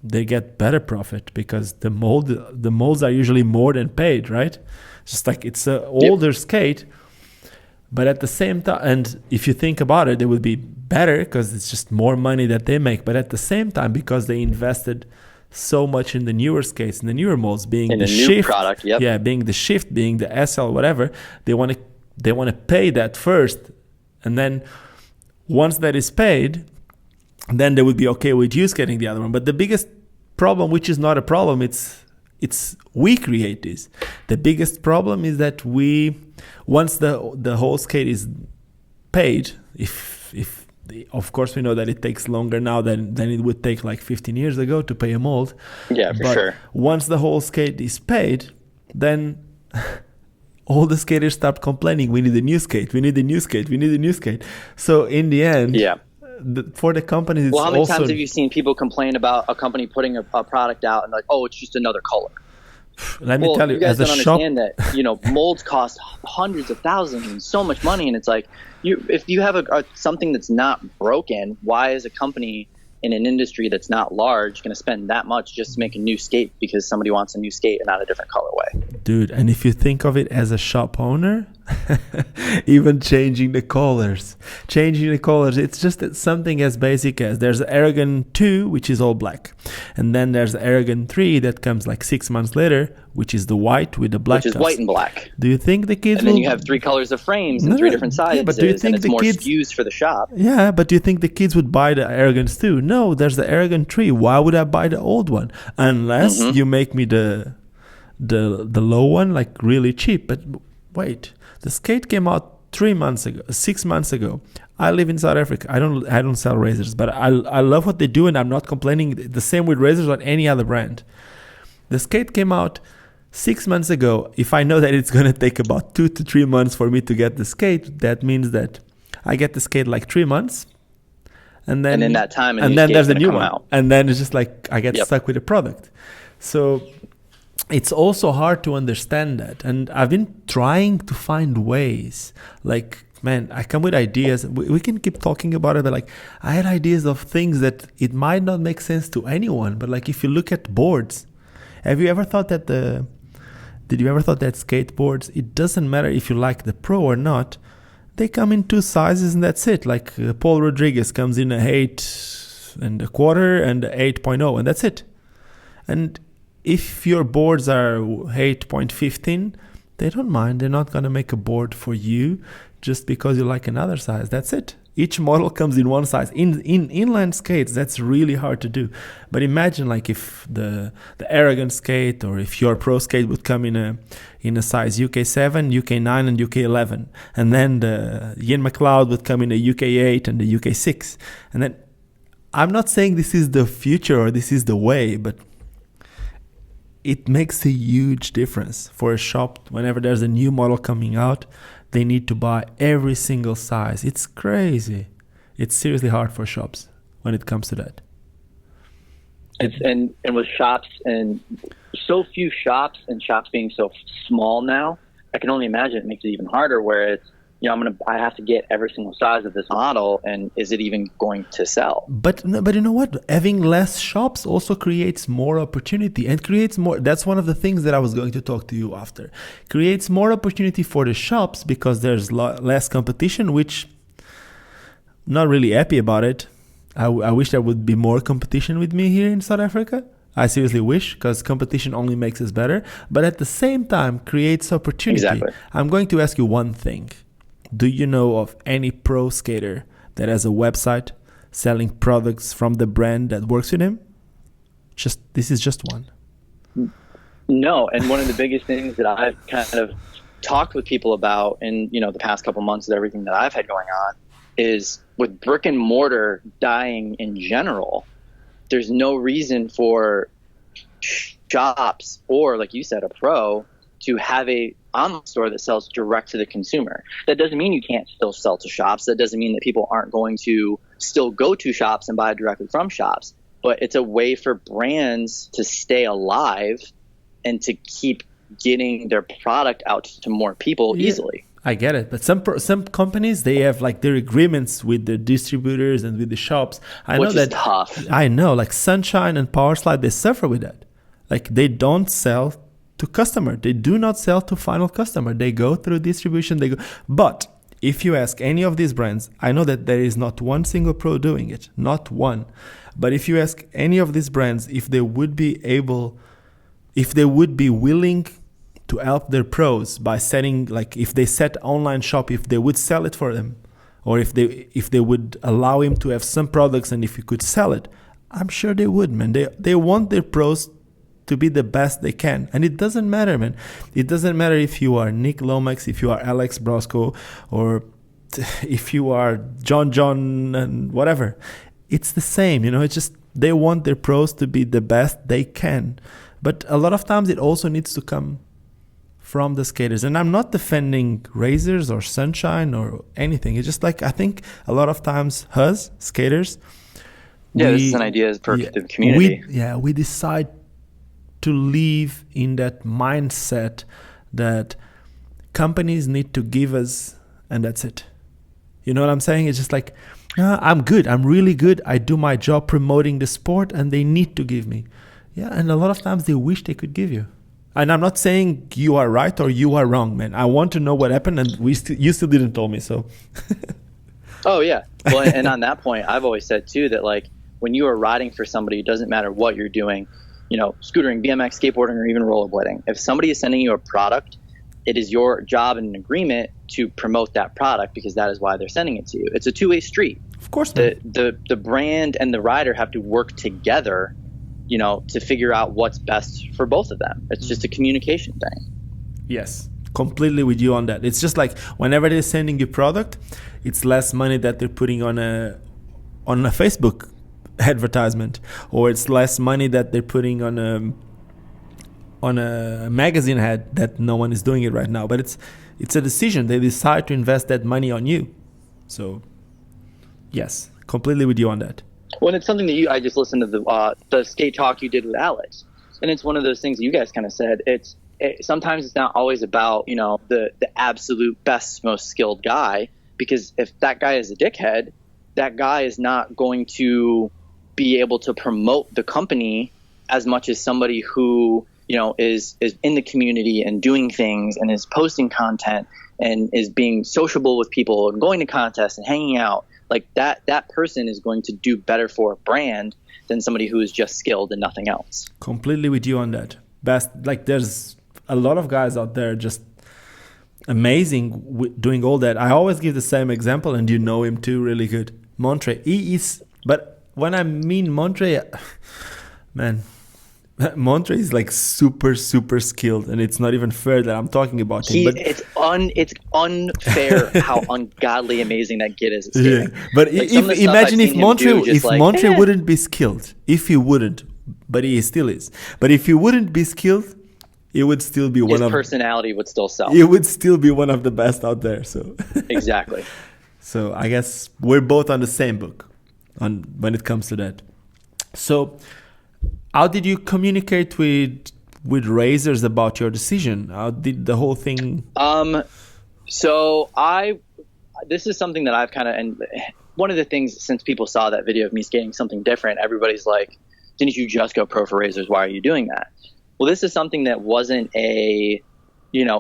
they get better profit because the molds are usually more than paid, right? Just like it's an older skate. But at the same time, and if you think about it, it would be better because it's just more money that they make. But at the same time, because they invested so much in the newer skates, in the newer molds, being in the shift, new product, being the shift, being the SL, whatever, they want to pay that first, and then once that is paid, then they would be okay with you skating the other one. But the biggest problem, which is not a problem, it's we create this. The biggest problem is that once the whole skate is paid, if of course we know that it takes longer now than it would take like 15 years ago to pay a mold. Yeah, for sure. Once the whole skate is paid, then all the skaters start complaining, we need a new skate, we need a new skate, we need a new skate. So in the end, for the companies, how many times have you seen people complain about a company putting a product out and like, oh, it's just another color? Let me tell you, you guys as don't a shop, understand that molds cost hundreds of thousands and so much money, and it's like if you have something that's not broken, why is a company in an industry that's not large going to spend that much just to make a new skate because somebody wants a new skate and not a different colorway? Dude, and if you think of it as a shop owner, even changing the colors, it's just something as basic as there's Aragon 2, which is all black. And then there's Aragon 3 that comes like 6 months later, which is the white with the black. Which is white and black. Do you think the kids And then you have 3 colors of frames and 3 different sizes, but do you think and it's more SKUs for the shop. Yeah, but do you think the kids would buy the Aragons 2? No, there's the Aragon 3. Why would I buy the old one? Unless you make me the low one like really cheap. But wait, the skate came out 6 months ago. I live in South Africa. I don't sell razors, but I love what they do, and I'm not complaining. The same with razors or any other brand. The skate came out 6 months ago. If I know that it's going to take about 2 to 3 months for me to get the skate, that means that I get the skate like 3 months. And then in that time, and then there's a new one. Out. And then it's just like I get stuck with the product. So it's also hard to understand that. And I've been trying to find ways. Like, man, I come with ideas. We can keep talking about it, but like I had ideas of things that it might not make sense to anyone. But like if you look at boards, have you ever thought that did you ever thought that skateboards, it doesn't matter if you like the Pro or not, they come in 2 sizes and that's it. Like Paul Rodriguez comes in a 8 1/4 and a 8.0 and that's it. And if your boards are 8.15, they don't mind. They're not going to make a board for you just because you like another size. That's it. Each model comes in one size. In inline skates, that's really hard to do. But imagine like if the Aragon skate or if your Pro skate would come in a size UK7, UK9 and UK11. And then the Ian McLeod would come in a UK8 and the UK6. And then I'm not saying this is the future or this is the way, but it makes a huge difference for a shop. Whenever there's a new model coming out, they need to buy every single size. It's crazy. It's seriously hard for shops when it comes to that. And with shops and so few shops and shops being so small now, I can only imagine it makes it even harder where it's, you know, I have to get every single size of this model, and is it even going to sell? But you know what? Having less shops also creates more opportunity and creates more. That's one of the things that I was going to talk to you after. Creates more opportunity for the shops because there's less competition, which I'm not really happy about it. I wish there would be more competition with me here in South Africa. I seriously wish, because competition only makes us better. But at the same time, creates opportunity. Exactly. I'm going to ask you one thing. Do you know of any pro skater that has a website selling products from the brand that works with him? This is just one. No, and one of the biggest things that I've kind of talked with people about in, you know, the past couple months of everything that I've had going on is with brick and mortar dying in general, there's no reason for shops or, like you said, a pro to have a online store that sells direct to the consumer. That doesn't mean you can't still sell to shops. That doesn't mean that people aren't going to still go to shops and buy directly from shops. But it's a way for brands to stay alive and to keep getting their product out to more people easily. I get it, but some companies, they have like their agreements with the distributors and with the shops. Which is tough. I know, like Sunshine and Powerslide, they suffer with that. Like they don't sell to customer. They do not sell to final customer. They go through distribution. But if you ask any of these brands, I know that there is not one single pro doing it, not one. But if you ask any of these brands if they would be willing to help their pros by setting, like if they set online shop, if they would sell it for them, or if they would allow him to have some products and if he could sell it, I'm sure they would, man. They want their pros to be the best they can. And it doesn't matter, man. It doesn't matter if you are Nick Lomax, if you are Alex Brosco, or if you are John and whatever. It's the same, you know. It's just they want their pros to be the best they can. But a lot of times it also needs to come from the skaters. And I'm not defending Razors or Sunshine or anything. It's just like, I think a lot of times us, skaters, this is an idea for the community. We decide to live in that mindset that companies need to give us, and that's it. You know what I'm saying? It's just like, I'm good. I'm really good. I do my job promoting the sport, and they need to give me. Yeah, and a lot of times they wish they could give you. And I'm not saying you are right or you are wrong, man. I want to know what happened, and you still didn't tell me, so. Oh, yeah. Well, and on that point, I've always said, too, that, like, when you are riding for somebody, it doesn't matter what you're doing, you know, scootering, BMX, skateboarding, or even rollerblading. If somebody is sending you a product, it is your job and an agreement to promote that product because that is why they're sending it to you. It's a two-way street. Of course. The brand and the rider have to work together, you know, to figure out what's best for both of them. It's just a communication thing. Yes, completely with you on that. It's just like whenever they're sending you product, it's less money that they're putting on a Facebook advertisement, or it's less money that they're putting on a magazine ad that no one is doing it right now. But it's a decision. They decide to invest that money on you. So yes, completely with you on that. Well, it's something that I just listened to the skate talk you did with Alex, and it's one of those things that you guys kind of said. Sometimes it's not always about, you know, the absolute best, most skilled guy, because if that guy is a dickhead, that guy is not going to be able to promote the company as much as somebody who, you know, is in the community and doing things and is posting content and is being sociable with people and going to contests and hanging out. Like that person is going to do better for a brand than somebody who is just skilled and nothing else. Completely with you on that. There's a lot of guys out there just amazing doing all that. I always give the same example, and you know him too really good. Montre. But when I mean Montre, man, Montre is like super, super skilled, and it's not even fair that I'm talking about him. It's unfair how ungodly amazing that kid is at skating. Yeah. But like imagine if Montre wouldn't be skilled. If he wouldn't, but he still is. But if he wouldn't be skilled, it would still be his personality would still sell. It would still be one of the best out there. So exactly. So I guess we're both on the same book on when it comes to that. So how did you communicate with Razors about your decision? How did the whole thing? So this is something that I've kind of, and one of the things, since people saw that video of me skating something different, everybody's like, didn't you just go pro for Razors? Why are you doing that? Well, this is something that wasn't a,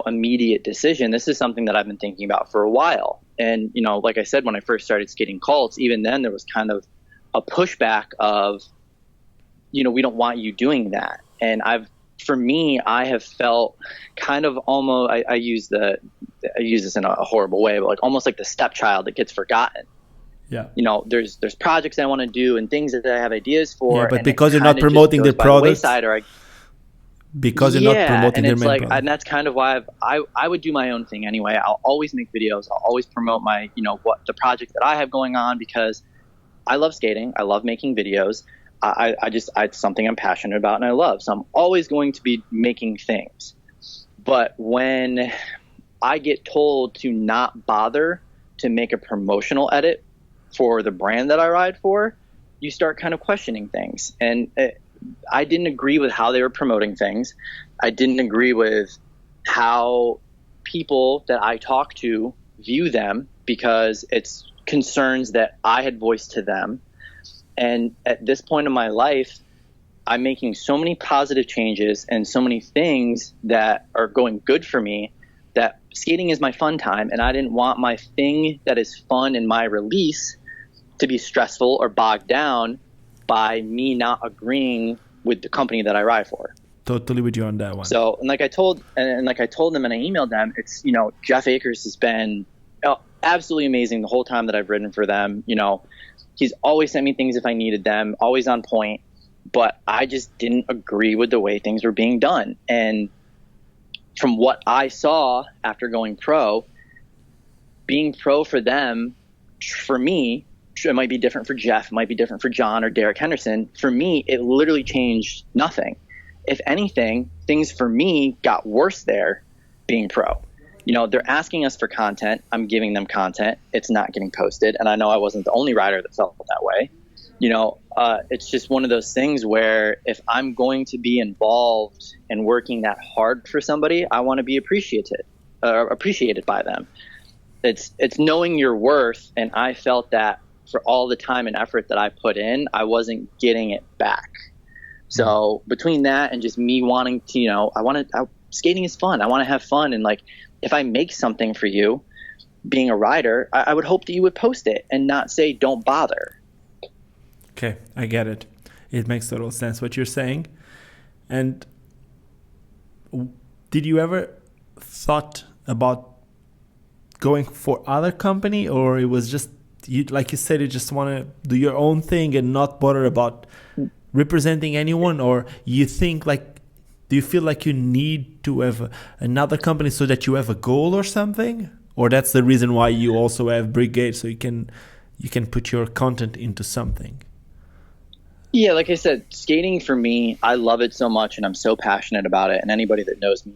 immediate decision. This is something that I've been thinking about for a while. And, like I said, when I first started skating Colts, even then there was kind of a pushback of, we don't want you doing that. And I have felt kind of almost, I use this in a horrible way, but like almost like the stepchild that gets forgotten. Yeah. There's projects I want to do and things that I have ideas for. Yeah, but because you're not promoting their products. Because you're not promoting their main product. And that's kind of why I would do my own thing anyway. I'll always make videos. I'll always promote my, what the project that I have going on, because I love skating. I love making videos. It's something I'm passionate about and I love. So I'm always going to be making things. But when I get told to not bother to make a promotional edit for the brand that I ride for, you start kind of questioning things. And I didn't agree with how they were promoting things. I didn't agree with how people that I talk to view them, because it's concerns that I had voiced to them. And at this point in my life, I'm making so many positive changes and so many things that are going good for me, that skating is my fun time. And I didn't want my thing that is fun in my release to be stressful or bogged down by me not agreeing with the company that I ride for. Totally with you on that one. So, and like I told them and I emailed them, it's, Jeff Akers has been absolutely amazing the whole time that I've ridden for them. He's always sent me things if I needed them, always on point, but I just didn't agree with the way things were being done. And from what I saw after going pro, being pro for them, for me, it might be different for Jeff, it might be different for John or Derek Henderson. For me, it literally changed nothing. If anything, things for me got worse there being pro. They're asking us for content. I'm giving them content. It's not getting posted. And I know I wasn't the only rider that felt that way. It's just one of those things where if I'm going to be involved and working that hard for somebody, I want to be appreciated by them. It's knowing your worth. And I felt that for all the time and effort that I put in, I wasn't getting it back. So between that and just me wanting to, skating is fun. I want to have fun. And like, if I make something for you, being a rider, I would hope that you would post it and not say, don't bother. Okay, I get it. It makes total sense what you're saying. And did you ever thought about going for other company, or it was just, you, like you said, you just want to do your own thing and not bother about representing anyone? Or you think like, do you feel like you need to have another company so that you have a goal or something? Or that's the reason why you also have Brigade, so you can put your content into something? Yeah, like I said, skating for me, I love it so much and I'm so passionate about it. And anybody that knows me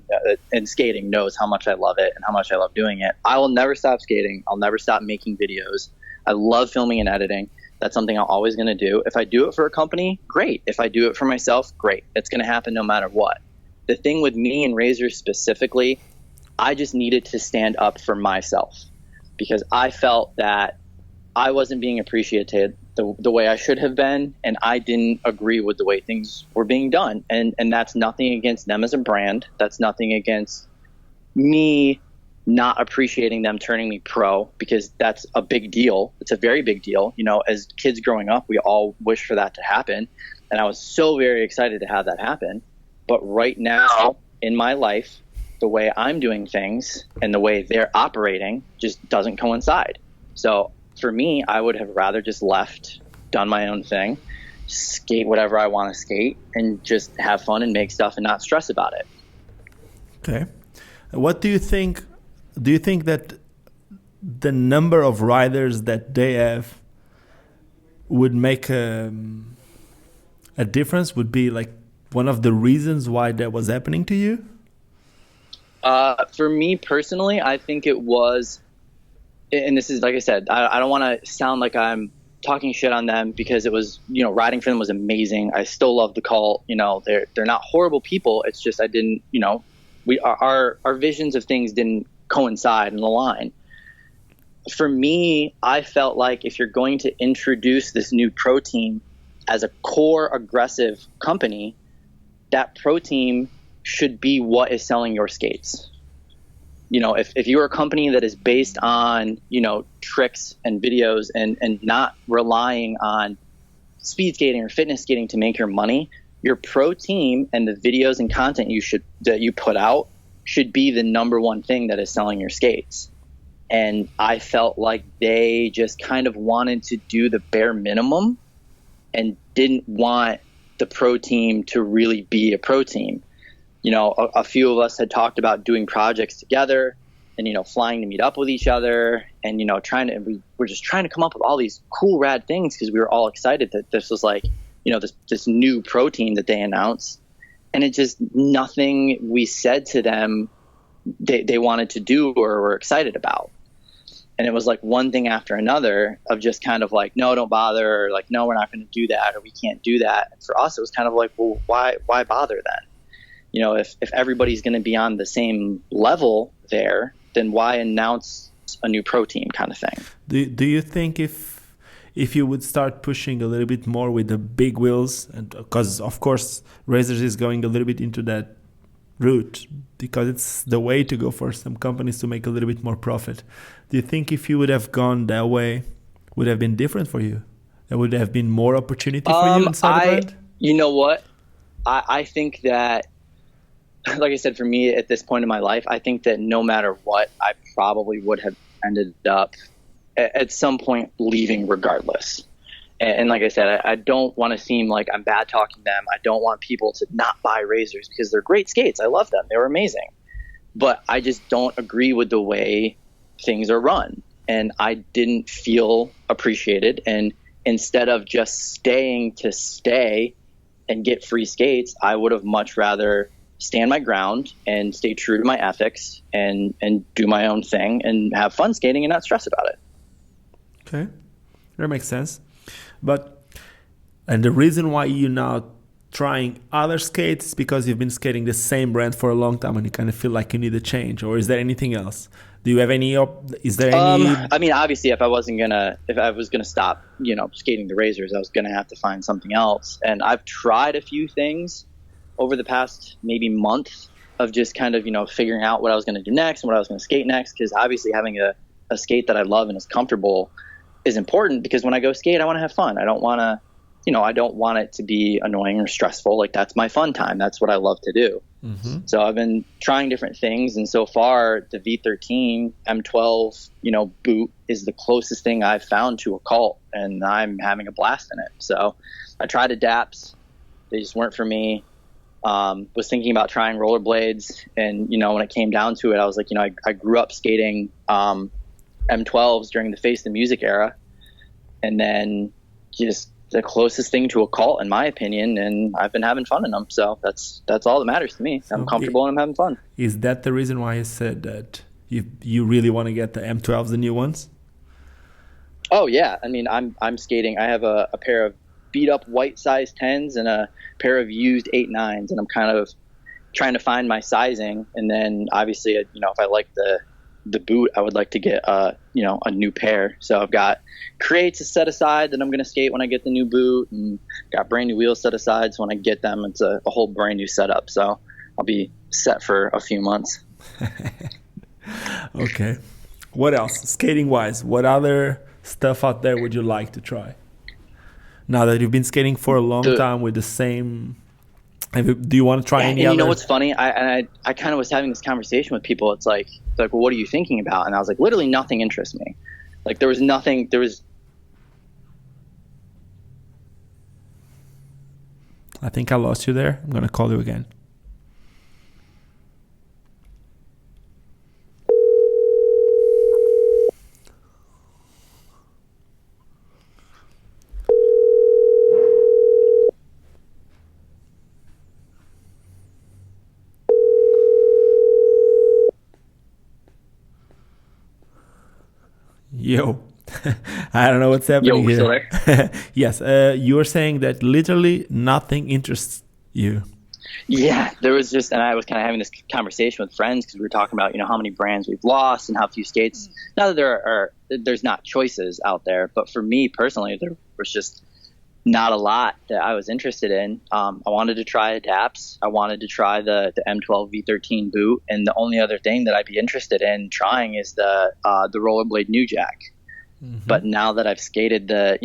in skating knows how much I love it and how much I love doing it. I will never stop skating. I'll never stop making videos. I love filming and editing. That's something I'm always going to do. If I do it for a company, great. If I do it for myself, great. It's going to happen no matter what. The thing with me and Razors specifically, I just needed to stand up for myself, because I felt that I wasn't being appreciated the way I should have been, and I didn't agree with the way things were being done. And that's nothing against them as a brand. That's nothing against me not appreciating them turning me pro, because that's a big deal. It's a very big deal. As kids growing up, we all wish for that to happen. And I was so very excited to have that happen. But right now in my life, the way I'm doing things and the way they're operating just doesn't coincide. So for me, I would have rather just left, done my own thing, skate whatever I want to skate, and just have fun and make stuff and not stress about it. Okay. What do you think? Do you think that the number of riders that they have would make a difference? Would be like one of the reasons why that was happening to you? For me personally, I think it was and this is, like I said, I don't want to sound like I'm talking shit on them, because it was, riding for them was amazing. I still love the cult. They're not horrible people. It's just I didn't, our visions of things didn't coincide and align. For me, I felt like if you're going to introduce this new pro team as a core aggressive company, that pro team should be what is selling your skates. If you're a company that is based on, tricks and videos and not relying on speed skating or fitness skating to make your money, your pro team and the videos and content that you put out should be the number one thing that is selling your skates. And I felt like they just kind of wanted to do the bare minimum and didn't want the pro team to really be a pro team. A few of us had talked about doing projects together and, flying to meet up with each other and, we were just trying to come up with all these cool, rad things because we were all excited that this was like, this new pro team that they announced. And it just, nothing we said to them they wanted to do or were excited about. And it was like one thing after another of just kind of like, no, don't bother, or like, no, we're not going to do that, or we can't do that. And for us, it was kind of like, well, why bother then? If everybody's going to be on the same level there, then why announce a new pro team kind of thing? Do you think if you would start pushing a little bit more with the big wheels, and because of course Razors is going a little bit into that route because it's the way to go for some companies to make a little bit more profit. Do you think if you would have gone that way, would have been different for you? There would have been more opportunity for you inside the brand? You know what? I think that, like I said, for me at this point in my life, I think that no matter what, I probably would have ended up at some point leaving regardless. And like I said, I don't want to seem like I'm bad talking them. I don't want people to not buy Razors because they're great skates. I love them. They were amazing. But I just don't agree with the way things are run. And I didn't feel appreciated. And instead of just staying to stay and get free skates, I would have much rather stand my ground and stay true to my ethics and do my own thing and have fun skating and not stress about it. Okay. That makes sense. And the reason why you're now trying other skates is because you've been skating the same brand for a long time and you kind of feel like you need a change, or is there anything else? Do you have any, is there any? I mean, obviously if I was going to stop, skating the Razors, I was going to have to find something else. And I've tried a few things over the past maybe month of just kind of, figuring out what I was going to do next and what I was going to skate next. Cause obviously having a skate that I love and is comfortable is important, because when I go skate, I want to have fun. I don't want to, I don't want it to be annoying or stressful. Like, that's my fun time. That's what I love to do. Mm-hmm. So I've been trying different things. And so far the V13 M12, boot is the closest thing I've found to a cult, and I'm having a blast in it. So I tried adapts. They just weren't for me. Was thinking about trying rollerblades. And, when it came down to it, I was like, I grew up skating, M12s during the Face the Music era, and then just the closest thing to a cult in my opinion, and I've been having fun in them, so that's all that matters to me. I'm comfortable and I'm having fun. Is that the reason why you said that you really want to get the M12s, the new ones? Oh yeah, I mean I'm skating. I have a pair of beat up white size 10s and a pair of used 8.9s, and I'm kind of trying to find my sizing, and then obviously if I like the boot, I would like to get a new pair. So I've got crates set aside that I'm going to skate when I get the new boot, and got brand new wheels set aside. So when I get them, it's a whole brand new setup. So I'll be set for a few months. Okay. What else? Skating wise, what other stuff out there would you like to try? Now that you've been skating for a long time with the same, do you want to try any other? You know what's funny? I kind of was having this conversation with people. It's like, well, what are you thinking about? And I was like, literally nothing interests me. Like, there was nothing. I think I lost you there. I'm going to call you again. Yo, I don't know what's Yo, happening we still here. there? Yes, you were saying that literally nothing interests you. Yeah, there was just, and I was kind of having this conversation with friends because we were talking about, how many brands we've lost and how few skates. Not that there's not choices out there, but for me personally, there was just not a lot that I was interested in. I wanted to try adapts. I wanted to try the M12 V13 boot, and the only other thing that I'd be interested in trying is the rollerblade new jack. Mm-hmm. But now that I've skated I've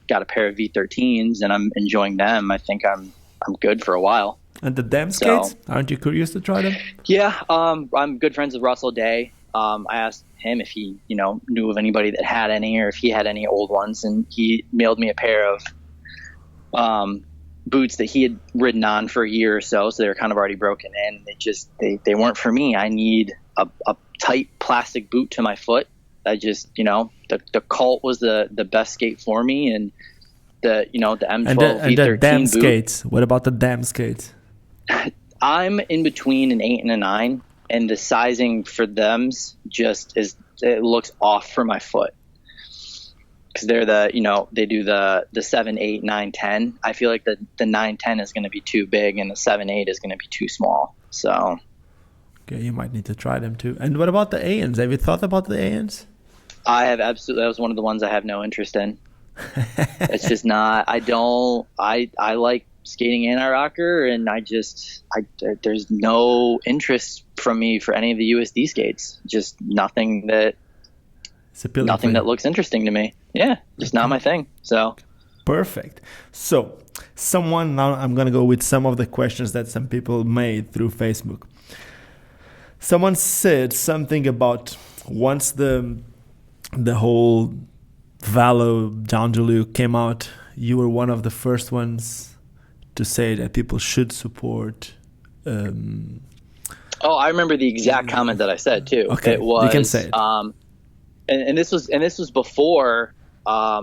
got a pair of V13s and I'm enjoying them, I think I'm good for a while. And the THEM skates, aren't you curious to try them? Yeah, I'm good friends with Russell Day. I asked him if he, knew of anybody that had any, or if he had any old ones, and he mailed me a pair of boots that he had ridden on for a year or so they were kind of already broken in. They weren't for me. I need a tight plastic boot to my foot. I just, the Cult was the best skate for me, and the M12 and V13 the THEM boot. skates. What about the THEM skates? I'm in between an 8 and a 9, and the sizing for them's it looks off for my foot. Because they're they do the 7, 8, 9, 10. I feel like the 9, 10 is going to be too big and the 7, 8 is going to be too small. So, okay, you might need to try them too. And what about the ANs? Have you thought about the ANs? I have absolutely. That was one of the ones I have no interest in. It's just not. I like skating anti-rocker, and there's no interest from me for any of the USD skates. Just nothing that looks interesting to me. Yeah, just not my thing. So perfect. So now I'm gonna go with some of the questions that some people made through Facebook. Someone said something about once the whole Valo John Julio came out, you were one of the first ones to say that people should support. I remember the exact comment that I said too. Okay, it was, you can say it. And this was before. I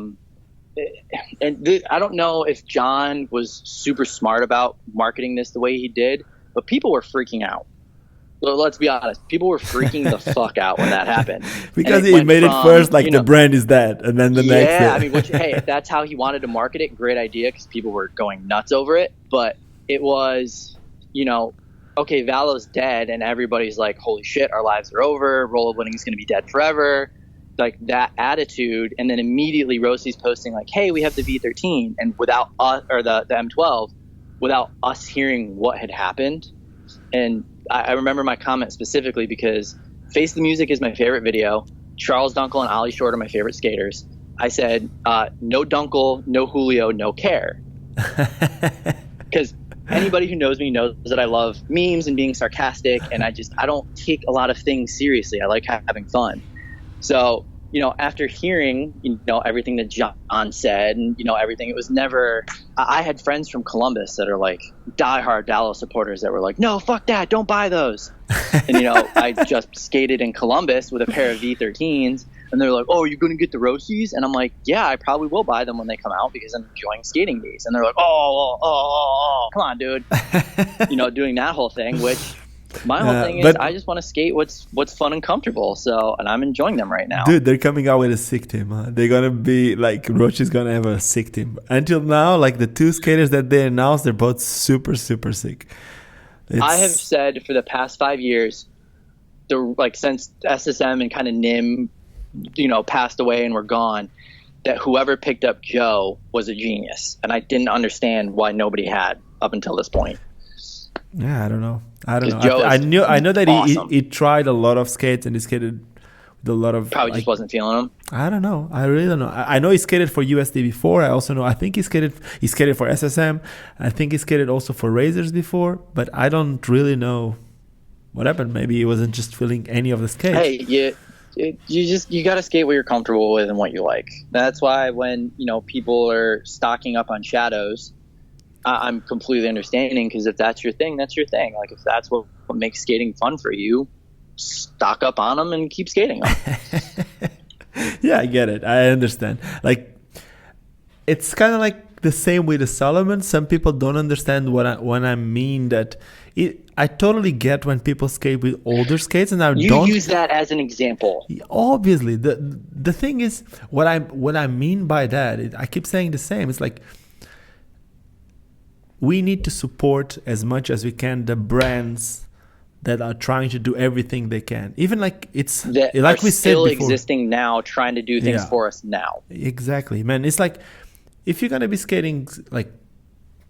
don't know if John was super smart about marketing this the way he did, but people were freaking out. Well, let's be honest. People were freaking the fuck out when that happened. Because he made it first, like the brand is that, and then the next. Yeah, I mean, hey, if that's how he wanted to market it, great idea, because people were going nuts over it. But it was, okay, Valo's dead, and everybody's like, holy shit, our lives are over. Rollerblading is going to be dead forever. Like that attitude, and then immediately Roces posting like, hey, we have the V13, and without us, or the M12, without us hearing what had happened. And I remember my comment specifically because Face the Music is my favorite video. Charles Dunkel and Ollie Short are my favorite skaters. I said, no Dunkel, no Julio, no care. Because anybody who knows me knows that I love memes and being sarcastic, and I don't take a lot of things seriously. I like having fun. So, after hearing, everything that John said and, everything, it was never, I had friends from Columbus that are like diehard Dallas supporters that were like, no, fuck that, don't buy those. And, I just skated in Columbus with a pair of V13s, and they're like, oh, you're going to get the Roces? And I'm like, yeah, I probably will buy them when they come out because I'm enjoying skating these. And they're like, oh, come on, dude. Doing that whole thing, which... My whole thing is I just want to skate what's fun and comfortable. So, and I'm enjoying them right now. Dude, they're coming out with a sick team. Huh? They're going to be like, Roche is going to have a sick team. Until now, like the two skaters that they announced, they're both super, super sick. I have said for the past 5 years, since SSM and kind of NIM, passed away and were gone, that whoever picked up Joe was a genius. And I didn't understand why nobody had up until this point. Yeah, I don't know. I know that awesome. he tried a lot of skates and he skated with a lot of. Probably just wasn't feeling them. I don't know. I really don't know. I know he skated for USD before. I also know. I think he skated for SSM. I think he skated also for Razors before. But I don't really know what happened. Maybe he wasn't just feeling any of the skates. Hey, you got to skate what you're comfortable with and what you like. That's why when people are stocking up on shadows. I'm completely understanding, because if that's your thing, that's your thing. Like, if that's what makes skating fun for you, stock up on them and keep skating them. Yeah, I get it. I understand. Like, it's kind of like the same with the Salomon. Some people don't understand when I mean that. I totally get when people skate with older skates, and You use that as an example. Obviously, the thing is, what I mean by that, I keep saying the same. It's like we need to support as much as we can the brands that are trying to do everything they can. Even like it's that like are we said still before, existing now, trying to do things for us now. Exactly, man. It's like if you're gonna be skating, like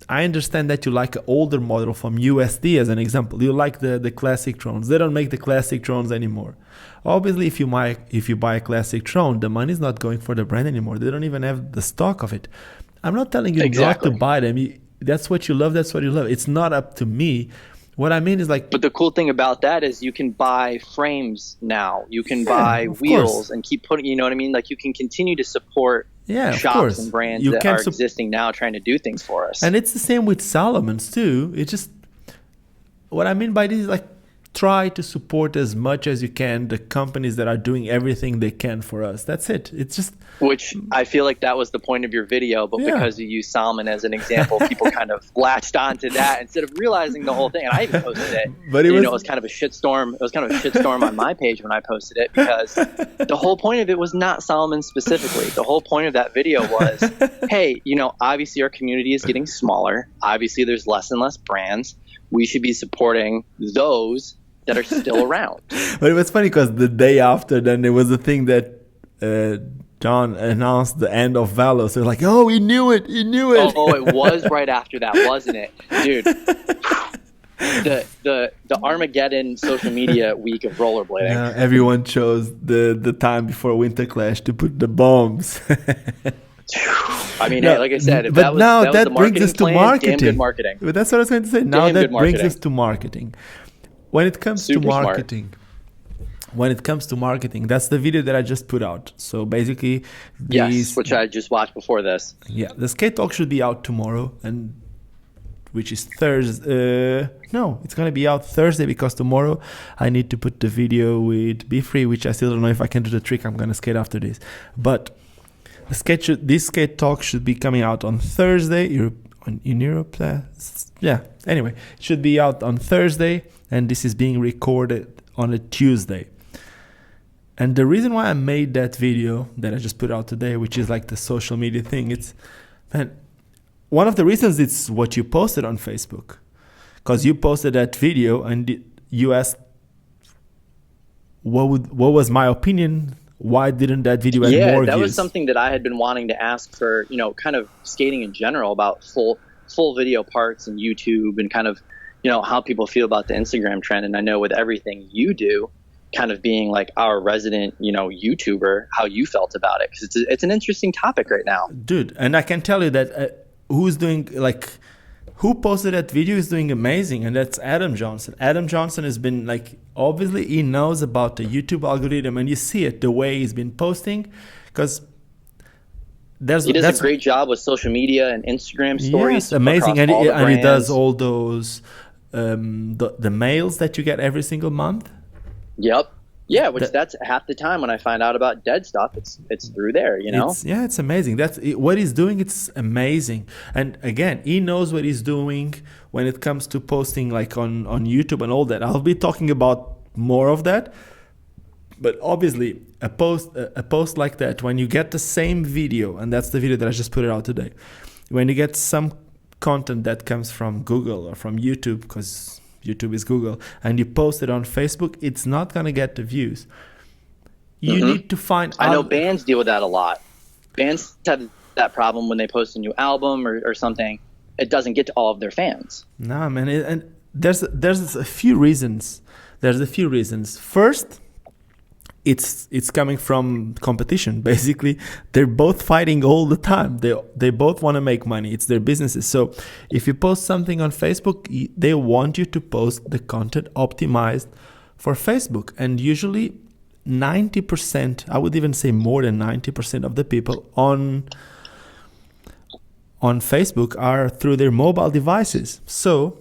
I understand that you like an older model from USD as an example. You like the classic Trones. They don't make the classic Trones anymore. Obviously, if you buy a classic Tron, the money's not going for the brand anymore. They don't even have the stock of it. I'm not telling you not to buy them. That's what you love. That's what you love. It's not up to me. What I mean is like... But the cool thing about that is you can buy frames now. You can buy wheels and keep putting, you know what I mean? Like you can continue to support shops and brands that are existing now trying to do things for us. And it's the same with Salomons too. It just... What I mean by this is like try to support as much as you can the companies that are doing everything they can for us. That's it. It's just... Which I feel like that was the point of your video, but because you use Salomon as an example, people kind of latched onto that instead of realizing the whole thing. And I even posted it. But it was kind of a shitstorm. It was kind of a shitstorm on my page when I posted it because the whole point of it was not Salomon specifically. The whole point of that video was, hey, obviously our community is getting smaller. Obviously there's less and less brands. We should be supporting those that are still around. But it was funny because the day after, then there was a thing that John announced the end of Valo. So like, oh, he knew it. Oh, it was right after that, wasn't it, dude? The Armageddon social media week of rollerblading. Yeah, everyone chose the time before Winter Clash to put the bombs. I mean, hey, like I said, if that was the brings us to plan, marketing. Damn good marketing. But that's what I was going to say. Now that brings us to marketing. When it comes to marketing, that's the video that I just put out. So basically, which I just watched before this. Yeah, the skate talk should be out tomorrow, and which is Thursday. No, it's gonna be out Thursday because tomorrow I need to put the video with Be Free, which I still don't know if I can do the trick. I'm gonna skate after this, but this skate talk should be coming out on Thursday. In Europe, Anyway, it should be out on Thursday, and this is being recorded on a Tuesday. And the reason why I made that video that I just put out today, which is like the social media thing, one of the reasons it's what you posted on Facebook, because you posted that video and you asked, what was my opinion? Why didn't that video have more views? Yeah, that was something that I had been wanting to ask for, kind of skating in general about full video parts and YouTube and kind of, how people feel about the Instagram trend. And I know with everything you do, kind of being like our resident, YouTuber, how you felt about it. Because it's an interesting topic right now. Dude, and I can tell you that who posted that video is doing amazing, and that's Adam Johnson. Adam Johnson has been obviously he knows about the YouTube algorithm, and you see it the way he's been posting, because he does a great job with social media and Instagram stories. Yes, amazing, and he does all those the mails that you get every single month. Yep. Yeah, that's half the time when I find out about dead stuff, it's through there, It's amazing. That's what he's doing. It's amazing. And again, he knows what he's doing when it comes to posting on YouTube and all that. I'll be talking about more of that. But obviously, a post like that, when you get the same video, and that's the video that I just put out today, when you get some content that comes from Google or from YouTube, because YouTube is Google, and you post it on Facebook, it's not going to get the views. You need to find... I know bands deal with that a lot. Bands have that problem when they post a new album or something. It doesn't get to all of their fans. No, man. And there's a few reasons. First, it's coming from competition. Basically, they're both fighting all the time. They both want to make money. It's their businesses. So if you post something on Facebook, they want you to post the content optimized for Facebook. And usually 90%, I would even say more than 90% of the people on Facebook are through their mobile devices. So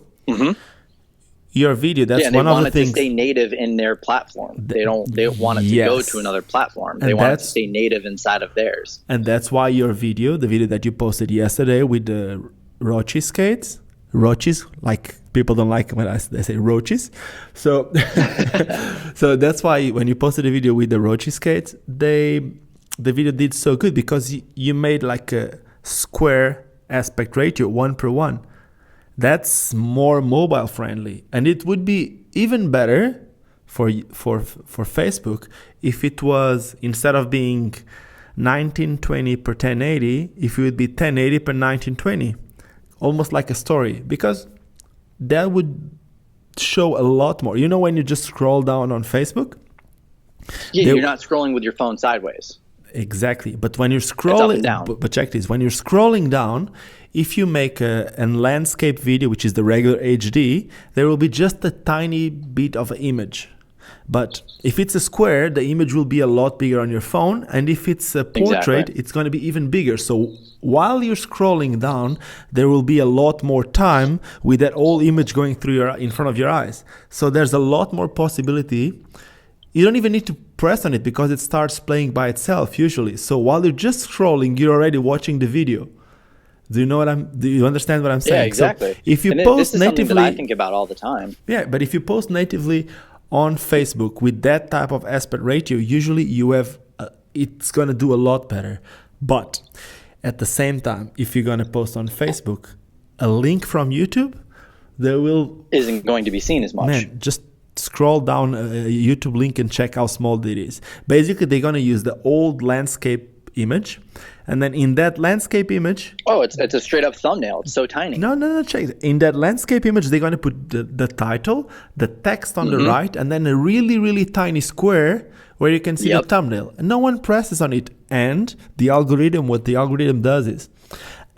your video, that's and they one of want the it to things. stay native in their platform. They don't want it to go to another platform. They want it to stay native inside of theirs. And that's why your video, the video that you posted yesterday with the Roces skates, Roces, like people don't like when they say Roces. So, so that's why when you posted a video with the Roces skates, the video did so good because you made like a square aspect ratio 1:1. That's more mobile friendly, and it would be even better for Facebook if it was, instead of being 1920 per 1080, if it would be 1080 per 1920, almost like a story, because that would show a lot more. You know, when you just scroll down on Facebook, you're not scrolling with your phone sideways. Exactly, but when you're scrolling down, but check this: when you're scrolling down, if you make a landscape video, which is the regular HD, there will be just a tiny bit of an image. But if it's a square, the image will be a lot bigger on your phone, and if it's a portrait, it's going to be even bigger. So while you're scrolling down, there will be a lot more time with that whole image going through in front of your eyes. So there's a lot more possibility. You don't even need to press on it because it starts playing by itself usually. So while you're just scrolling, you're already watching the video. Do you understand what I'm saying? Yeah, exactly. So if you post this is natively, something that I think about all the time. Yeah, but if you post natively on Facebook with that type of aspect ratio, usually it's going to do a lot better. But at the same time, if you're going to post on Facebook a link from YouTube, isn't going to be seen as much. Man, just scroll down a YouTube link and check how small it is. Basically, they're going to use the old landscape image, and then in that landscape image, it's a straight up thumbnail. It's so tiny. No, check it. In that landscape image, they're going to put the title, the text on the right, and then a really, really tiny square where you can see the thumbnail. And no one presses on it. And what the algorithm does is,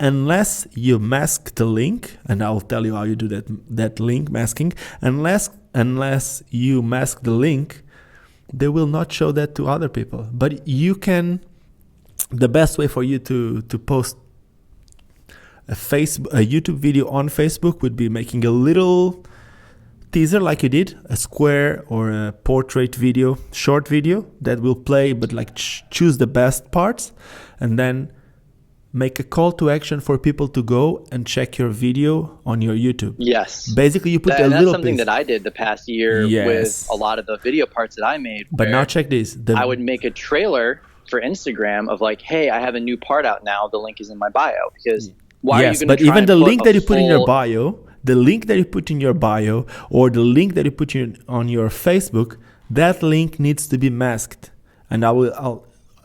unless you mask the link, and I'll tell you how you do that link masking, unless you mask the link, they will not show that to other people. But you can, the best way for you to post a YouTube video on Facebook would be making a little teaser like you did, a square or a portrait video, short video that will play, but like choose the best parts, and then make a call to action for people to go and check your video on your YouTube. Yes. Basically, you put a little that's something piece. that I did the past year with a lot of the video parts that I made. But now check this. I would make a trailer for Instagram of like, hey, I have a new part out now. The link is in my bio. Because why are you going to but even the link that you put in your bio, the link that you put in your bio, or the link that you put on your Facebook, that link needs to be masked. And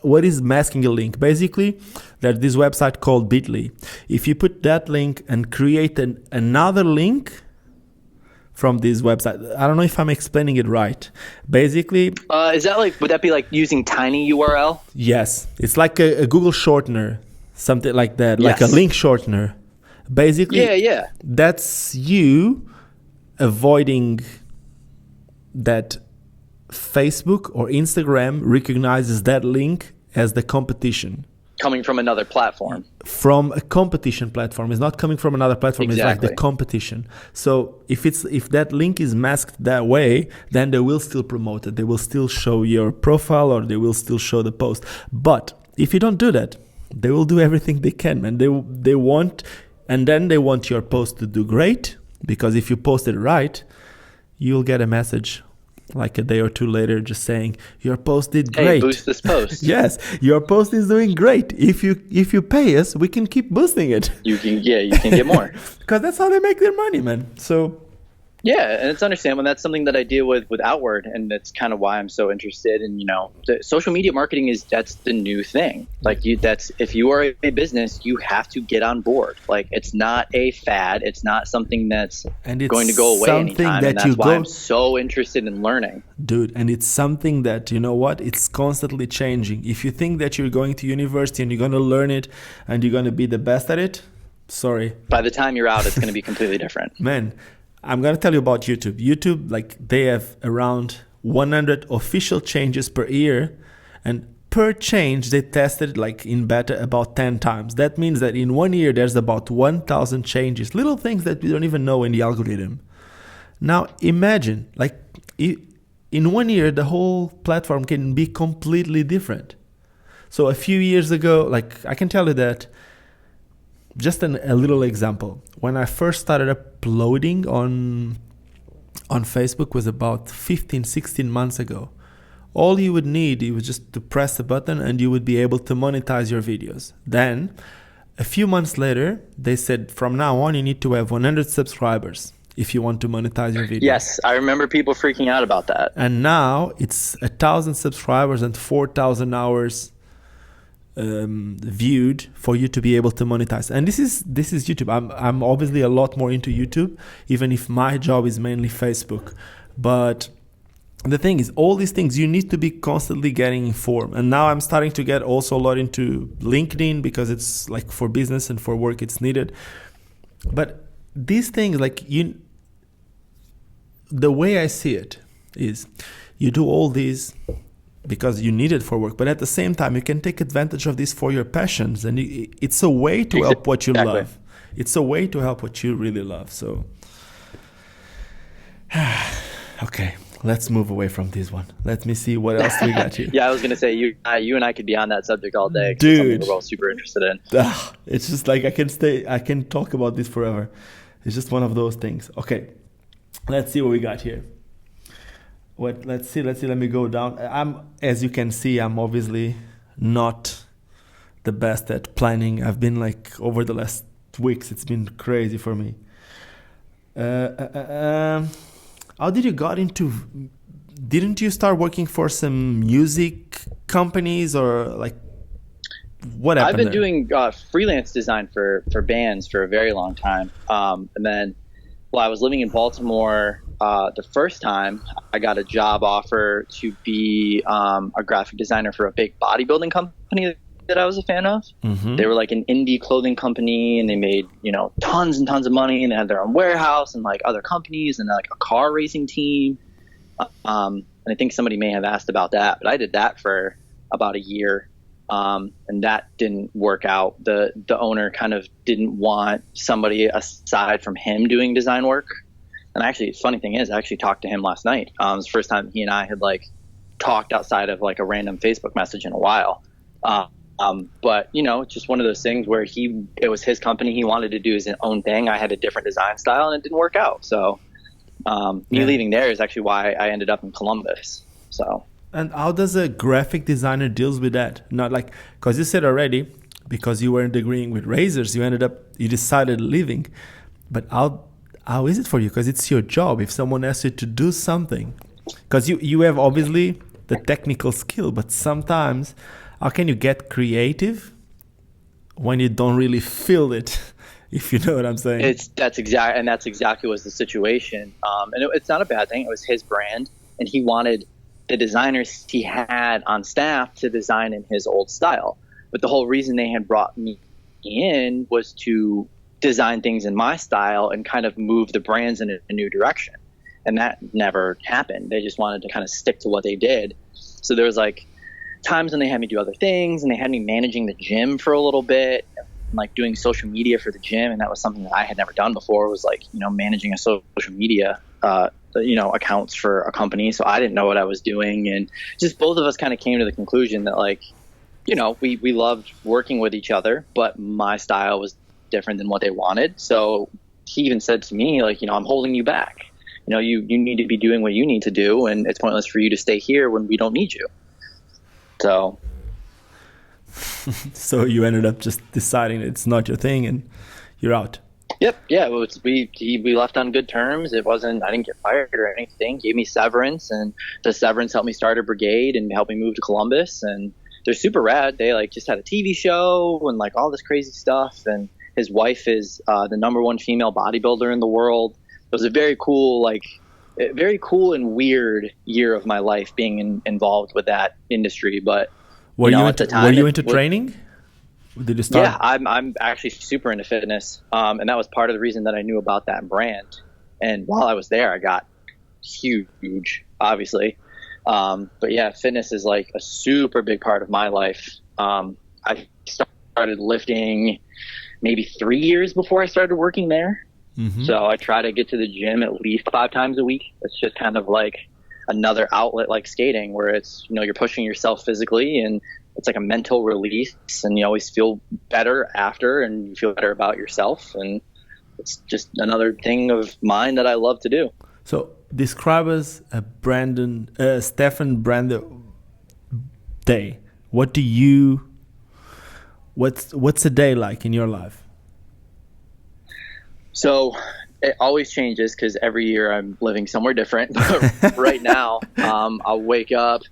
what is masking a link? Basically, there's this website called Bitly. If you put that link and create another link from this website, I don't know if I'm explaining it right. Basically, would that be like using tiny URL? Yes, it's like a Google shortener, something like that, like a link shortener. Basically, that's you avoiding that Facebook or Instagram recognizes that link as the competition. Coming from another platform. From a competition platform. It's not coming from another platform. Exactly. It's like the competition. So if that link is masked that way, then they will still promote it. They will still show your profile, or they will still show the post. But if you don't do that, they will do everything they can, man. They want your post to do great, because if you post it right, you'll get a message like a day or two later just saying your post did great. Hey, boost this post. Yes, your post is doing great. If you pay us, we can keep boosting it. You can get more. Because that's how they make their money, man. So yeah, and it's understandable. And that's something that I deal with Outward, and that's kind of why I'm so interested in, the social media marketing that's the new thing. Like if you are a business, you have to get on board. Like, it's not a fad. It's not something that's going to go away anytime. And that's why I'm so interested in learning. Dude, and it's something that, it's constantly changing. If you think that you're going to university and you're going to learn it and you're going to be the best at it, sorry. By the time you're out, it's going to be completely different. Man, I'm going to tell you about YouTube. YouTube, they have around 100 official changes per year, and per change they tested in beta about 10 times. That means that in 1 year there's about 1,000 changes, little things that we don't even know in the algorithm. Now imagine, like, in 1 year, the whole platform can be completely different. So a few years ago, like, I can tell you that, just a little example. When I first started uploading on Facebook was about 15, 16 months ago. All you would need, you would just to press a button and you would be able to monetize your videos. Then, a few months later, they said from now on you need to have 100 subscribers if you want to monetize your videos. Yes, I remember people freaking out about that. And now it's 1,000 subscribers and 4,000 hours viewed for you to be able to monetize. And this is YouTube. I'm obviously a lot more into YouTube, even if my job is mainly Facebook. But the thing is, all these things, you need to be constantly getting informed. And now I'm starting to get also a lot into LinkedIn, because it's like for business and for work it's needed. But these things, like, the way I see it is, you do all these because you need it for work, but at the same time you can take advantage of this for your passions, and it's a way to help what you love. It's a way to help what you really love. So okay, let's move away from this one. Let me see what else we got here. Yeah, I was gonna say, you and I could be on that subject all day. Dude, we're all super interested in. It's just like I can talk about this forever. It's just one of those things. Okay, let's see what we got here. Let's see. Let me go down. As you can see, I'm obviously not the best at planning. I've been, like, over the last weeks, it's been crazy for me. How did you got into? Didn't you start working for some music companies, or, like, what happened? I've been there? doing freelance design for bands for a very long time, and then while I was living in Baltimore, the first time I got a job offer to be a graphic designer for a big bodybuilding company that I was a fan of. Mm-hmm. They were like an indie clothing company, and they made, tons and tons of money, and they had their own warehouse and like other companies and like a car racing team. And I think somebody may have asked about that, but I did that for about a year. And that didn't work out. The owner kind of didn't want somebody aside from him doing design work. And actually, funny thing is, I actually talked to him last night. It was the first time he and I had, like, talked outside of, like, a random Facebook message in a while. But, it's just one of those things where it was his company. He wanted to do his own thing. I had a different design style, and it didn't work out. So me leaving there is actually why I ended up in Columbus. So. And how does a graphic designer deals with that? Not like, because you said already, because you weren't agreeing with razors, you decided leaving. But how is it for you? Because it's your job. If someone asks you to do something, because you have obviously the technical skill, but sometimes how can you get creative when you don't really feel it? If you know what I'm saying. That's exactly was the situation. And it's not a bad thing. It was his brand, and he wanted the designers he had on staff to design in his old style. But the whole reason they had brought me in was to design things in my style and kind of move the brands in a new direction. And that never happened. They just wanted to kind of stick to what they did. So there was, like, times when they had me do other things, and they had me managing the gym for a little bit, and, like, doing social media for the gym. And that was something that I had never done before, was, like, managing a social media accounts for a company. So I didn't know what I was doing, and just both of us kind of came to the conclusion that, like, we loved working with each other, but my style was different than what they wanted. So he even said to me, like, I'm holding you back. You need to be doing what you need to do, and it's pointless for you to stay here when we don't need you. So so you ended up just deciding it's not your thing and you're out. Yep. Yeah. We left on good terms. I didn't get fired or anything. Gave me severance, and the severance helped me start a brigade and helped me move to Columbus. And they're super rad. They, like, just had a TV show and, like, all this crazy stuff. And his wife is the #1 female bodybuilder in the world. It was a very cool and weird year of my life being involved with that industry. But were you into training? Did you start? Yeah, I'm actually super into fitness, and that was part of the reason that I knew about that brand. And while I was there, I got huge, obviously. But yeah, fitness is, like, a super big part of my life. I started lifting maybe 3 years before I started working there. So I try to get to the gym at least 5 times a week. It's just kind of like another outlet like skating, where it's, you're pushing yourself physically, and it's like a mental release, and you always feel better after, and you feel better about yourself. And it's just another thing of mine that I love to do. So describe us a Stefan Brandow day. What's a day like in your life? So it always changes because every year I'm living somewhere different. But right now, I'll wake up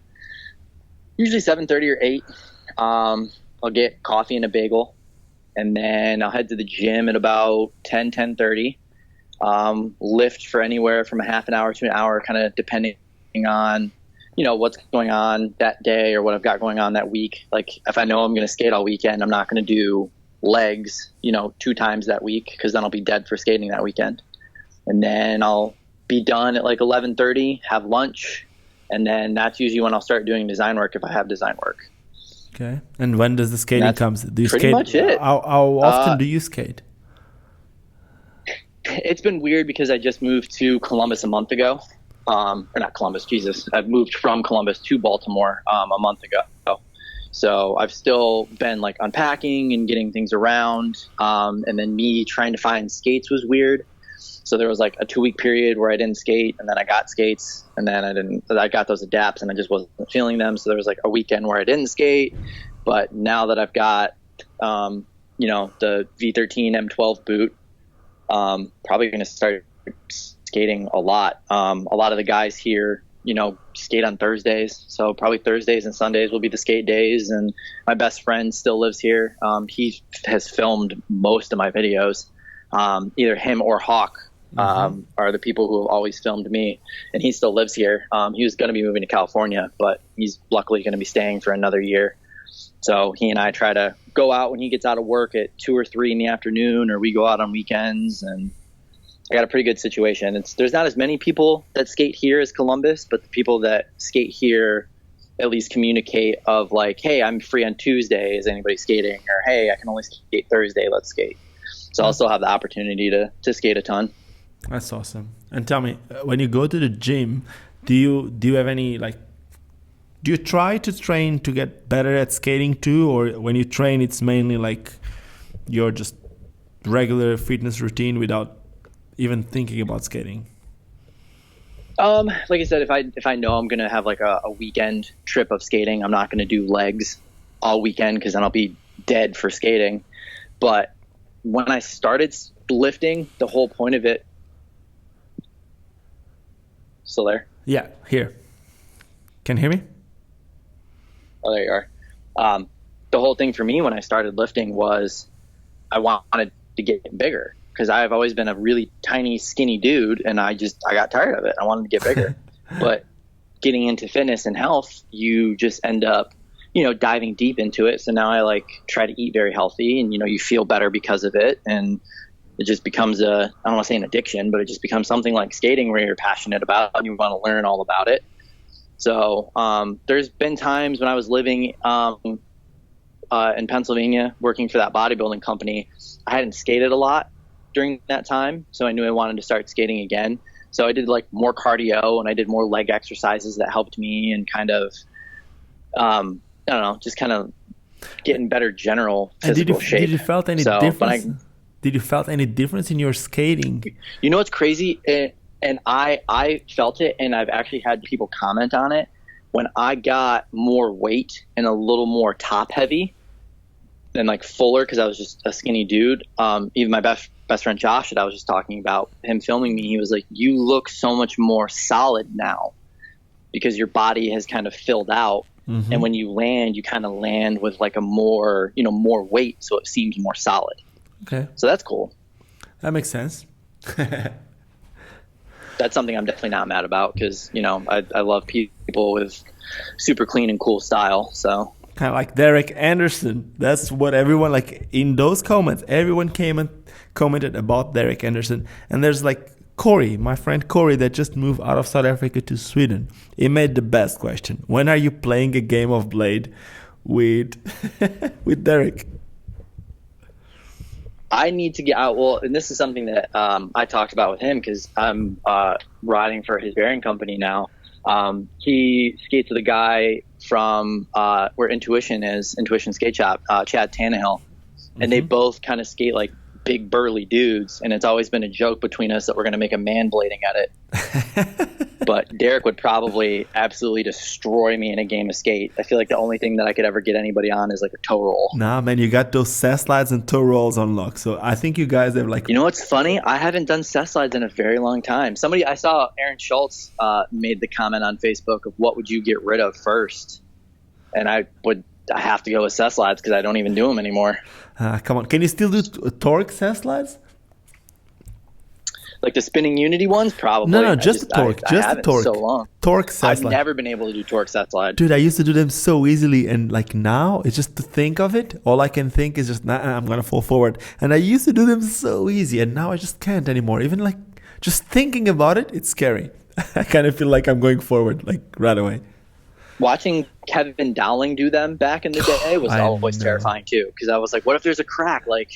usually 7:30 or 8. I'll get coffee and a bagel, and then I'll head to the gym at about 10:30. Lift for anywhere from a half an hour to an hour, kind of depending on, what's going on that day or what I've got going on that week. Like if I know I'm going to skate all weekend, I'm not going to do legs, 2 times that week, because then I'll be dead for skating that weekend. And then I'll be done at like 11:30, have lunch, and then that's usually when I'll start doing design work if I have design work. Okay. And when does the skating come? Do you pretty skate? Much it. How often do you skate? It's been weird because I just moved to Columbus a month ago. Or not Columbus, Jesus. I've moved from Columbus to Baltimore a month ago. So I've still been like unpacking and getting things around. And then me trying to find skates was weird. So there was like a 2-week period where I didn't skate, and then I got skates, and then I got those adapts and I just wasn't feeling them. So there was like a weekend where I didn't skate. But now that I've got, the V13 M12 boot, probably going to start skating a lot. A lot of the guys here, skate on Thursdays. So probably Thursdays and Sundays will be the skate days. And my best friend still lives here. He has filmed most of my videos. Either him or Hawk are the people who have always filmed me. And he still lives here. He was going to be moving to California, but he's luckily going to be staying for another year. So he and I try to go out when he gets out of work at 2 or 3 in the afternoon, or we go out on weekends, and I got a pretty good situation. There's not as many people that skate here as Columbus, but the people that skate here at least communicate of like, hey, I'm free on Tuesday. Is anybody skating? Or, hey, I can only skate Thursday. Let's skate. So I'll still have the opportunity to skate a ton. That's awesome. And tell me, when you go to the gym, do you have any do you try to train to get better at skating too, or when you train, it's mainly like your just regular fitness routine without even thinking about skating? Like I said, if I know I'm gonna have like a weekend trip of skating, I'm not gonna do legs all weekend because then I'll be dead for skating. But when I started lifting, the whole point of it. Still there? Yeah, here. Can you hear me? Oh, there you are. The whole thing for me when I started lifting was I wanted to get bigger, because I've always been a really tiny, skinny dude, and I got tired of it. I wanted to get bigger. But getting into fitness and health, you just end up, diving deep into it. So now I try to eat very healthy, and, you feel better because of it. And it just becomes I don't want to say an addiction, but it just becomes something like skating where you're passionate about and you want to learn all about it. So there's been times when I was living in Pennsylvania working for that bodybuilding company, I hadn't skated a lot during that time. So I knew I wanted to start skating again. So I did more cardio, and I did more leg exercises that helped me, and kind of, I don't know, just kind of getting better general physical shape. Did you felt any difference? Did you felt any difference in your skating? You know what's crazy? And I felt it, and I've actually had people comment on it. When I got more weight and a little more top heavy and fuller, because I was just a skinny dude. Even my best friend Josh that I was just talking about, him filming me, he was like, you look so much more solid now because your body has kind of filled out. Mm-hmm. And when you land, you kind of land with a more, more weight. So it seems more solid. Okay. So that's cool. That makes sense. That's something I'm definitely not mad about, because, I love people with super clean and cool style. So kind of like Derek Anderson. That's what everyone, in those comments, everyone came and commented about Derek Anderson. And there's Corey, my friend Corey, that just moved out of South Africa to Sweden. He made the best question. When are you playing a game of Blade with with Derek? I need to get out. Well, and this is something that I talked about with him because I'm riding for his bearing company now. He skates with a guy from where Intuition Skate Shop, Chad Tannehill, and they both kind of skate like big burly dudes, and it's always been a joke between us that we're going to make a man blading at it. But Derek would probably absolutely destroy me in a game of skate. I feel like the only thing that I could ever get anybody on is like a toe roll. Nah, man, you got those cess slides and toe rolls on lock. So I think you guys have like... You know what's funny? I haven't done cess slides in a very long time. I saw Aaron Schultz made the comment on Facebook of what would you get rid of first? And I have to go with cess slides because I don't even do them anymore. Come on. Can you still do torque cess slides? Like the spinning Unity ones? Probably. No, just the torque. Just the torque. So long. Torque cess slide. I've never been able to do torque cess slide. Dude, I used to do them so easily, and like now, it's just to think of it. All I can think is just, I'm going to fall forward. And I used to do them so easy, and now I just can't anymore. Even like just thinking about it, it's scary. I kind of feel like I'm going forward, like right away. Watching Kevin Dowling do them back in the day was always terrifying too, because I was like, what if there's a crack? Like,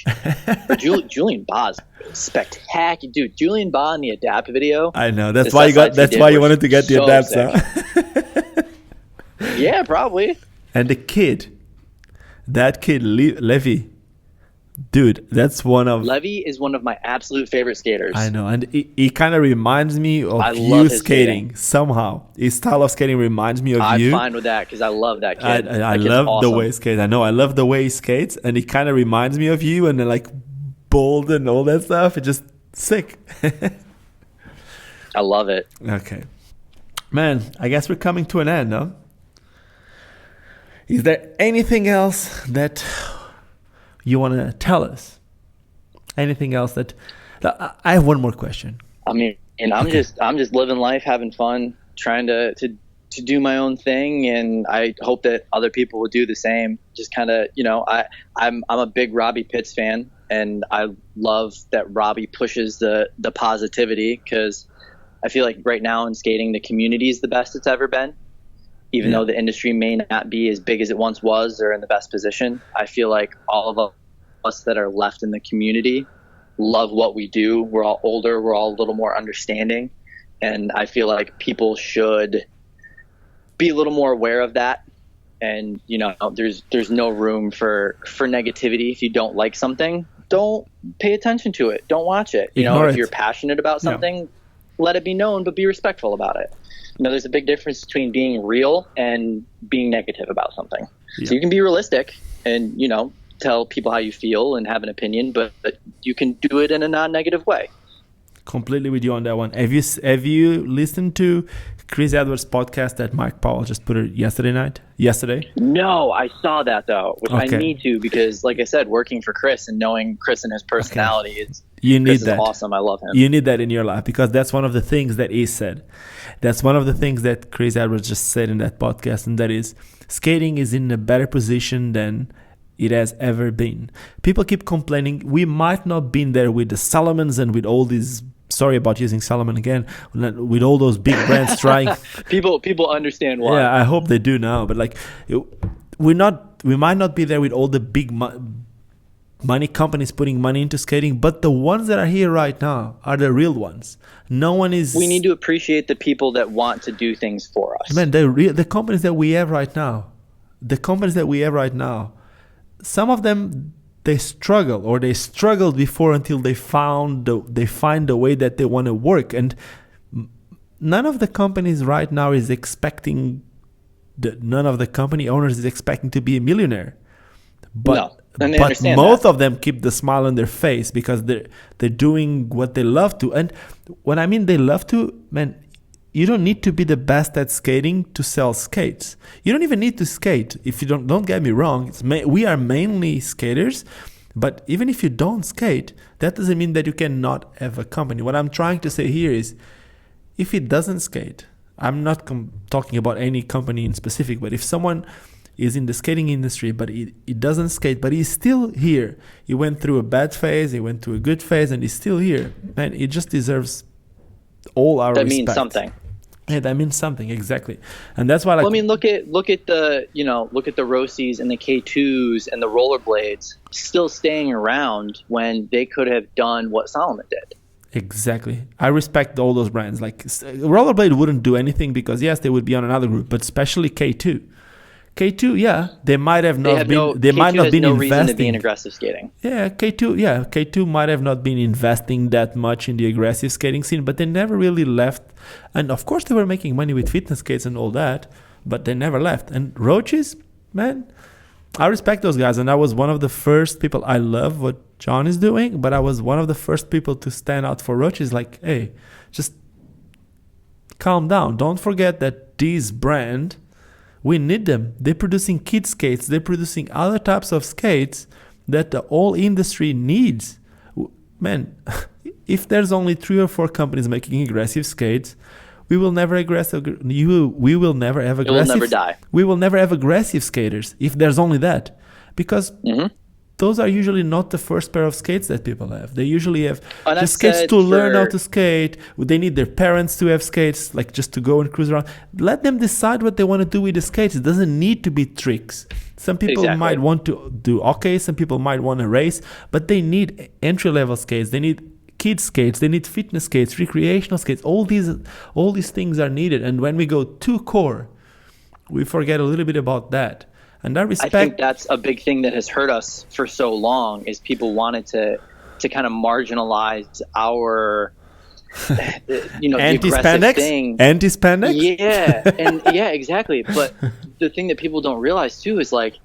Julian Ba's spectacular, dude. Julian Ba in the Adapt video. I know that's why you got. That's why you wanted to get the Adapt. Huh? Yeah, probably. And the kid, that kid Levy. Dude, that's one of... Levy is one of my absolute favorite skaters. I know, and he kind of reminds me of you skating somehow. His style of skating reminds me of you. I'm fine with that because I love that kid. I love awesome. The way he skates. I know, I love the way he skates, and he kind of reminds me of you, and then like bold and all that stuff. It's just sick. I love it. Okay. Man, I guess we're coming to an end, no? Is there anything else that... you want to tell us? Anything else that... I have one more question. I mean, and I'm just living life, having fun, trying to do my own thing, and I hope that other people will do the same. Just kind of, I'm a big Robbie Pitts fan, and I love that Robbie pushes the positivity, because I feel like right now in skating, the community is the best it's ever been. Even though the industry may not be as big as it once was or in the best position, I feel like all of us that are left in the community love what we do. We're all older. We're all a little more understanding. And I feel like people should be a little more aware of that. And, there's no room for negativity. If you don't like something, don't pay attention to it. Don't watch it. If you're passionate about something, let it be known, but be respectful about it. There's a big difference between being real and being negative about something. Yeah. So you can be realistic and, tell people how you feel and have an opinion, but you can do it in a non-negative way. Completely with you on that one. Have you listened to Chris Edwards' podcast that Mike Powell just put it yesterday? No, I saw that though, which I need to, because like I said, working for Chris and knowing Chris and his personality, Chris is awesome. I love him. You need that in your life, because that's one of the things that he said. That's one of the things that Chris Edwards just said in that podcast, and that is skating is in a better position than it has ever been. People keep complaining. We might not been there with the Salomons and with all these... Sorry about using Salomon again. With all those big brands trying... People understand why. Yeah, I hope they do now. But we might not be there with all the big money companies putting money into skating, but the ones that are here right now are the real ones. No one is... We need to appreciate the people that want to do things for us. Man, the companies that we have right now, some of them, they struggle, or they struggled before until they find the way that they want to work. And none of the companies right now is expecting... None of the company owners is expecting to be a millionaire. But most of them keep the smile on their face because they're doing what they love to. And when I mean they love to, man, you don't need to be the best at skating to sell skates. You don't even need to skate. If you don't get me wrong, we are mainly skaters. But even if you don't skate, that doesn't mean that you cannot have a company. What I'm trying to say here is, if it doesn't skate, I'm not talking about any company in specific, but if someone is in the skating industry, but he doesn't skate, but he's still here. He went through a bad phase, he went through a good phase, and he's still here. Man, he just deserves all our respect. That means something. Yeah, that means something, exactly. And that's why, like, Well, I mean, look at the Roces and the K2s and the rollerblades still staying around when they could have done what Solomon did. exactly. I respect all those brands. Like Rollerblade wouldn't do anything because yes, they would be on another group, but especially K2. K2, yeah, they might have not been. They might not been no investing. reason to be in aggressive skating. Yeah, K2 might have not been investing that much in the aggressive skating scene, but they never really left. And of course, they were making money with fitness skates and all that, but they never left. And Roces, man, I respect those guys. And I was one of the first people. I love what John is doing, but I was one of the first people to stand out for Roces. Like, hey, just calm down. Don't forget that this brand, we need them. They're producing kid skates. They're producing other types of skates that the whole industry needs. Man, if there's only 3 or 4 companies making aggressive skates, we will never have aggressive. We will never never die. We will never have aggressive skaters if there's only that, because those are usually not the first pair of skates that people have. They usually have just skates to learn how to skate. They need their parents to have skates, like just to go and cruise around. Let them decide what they want to do with the skates. It doesn't need to be tricks. Some people might want to do okay. Some people might want to race, but they need entry-level skates. They need kids skates. They need fitness skates, recreational skates. All these things are needed. And when we go too core, we forget a little bit about that. And I think that's a big thing that has hurt us for so long is people wanted to kind of marginalize our, anti-spandex thing. Anti-spandex? Yeah. And yeah, exactly. But the thing that people don't realize too is like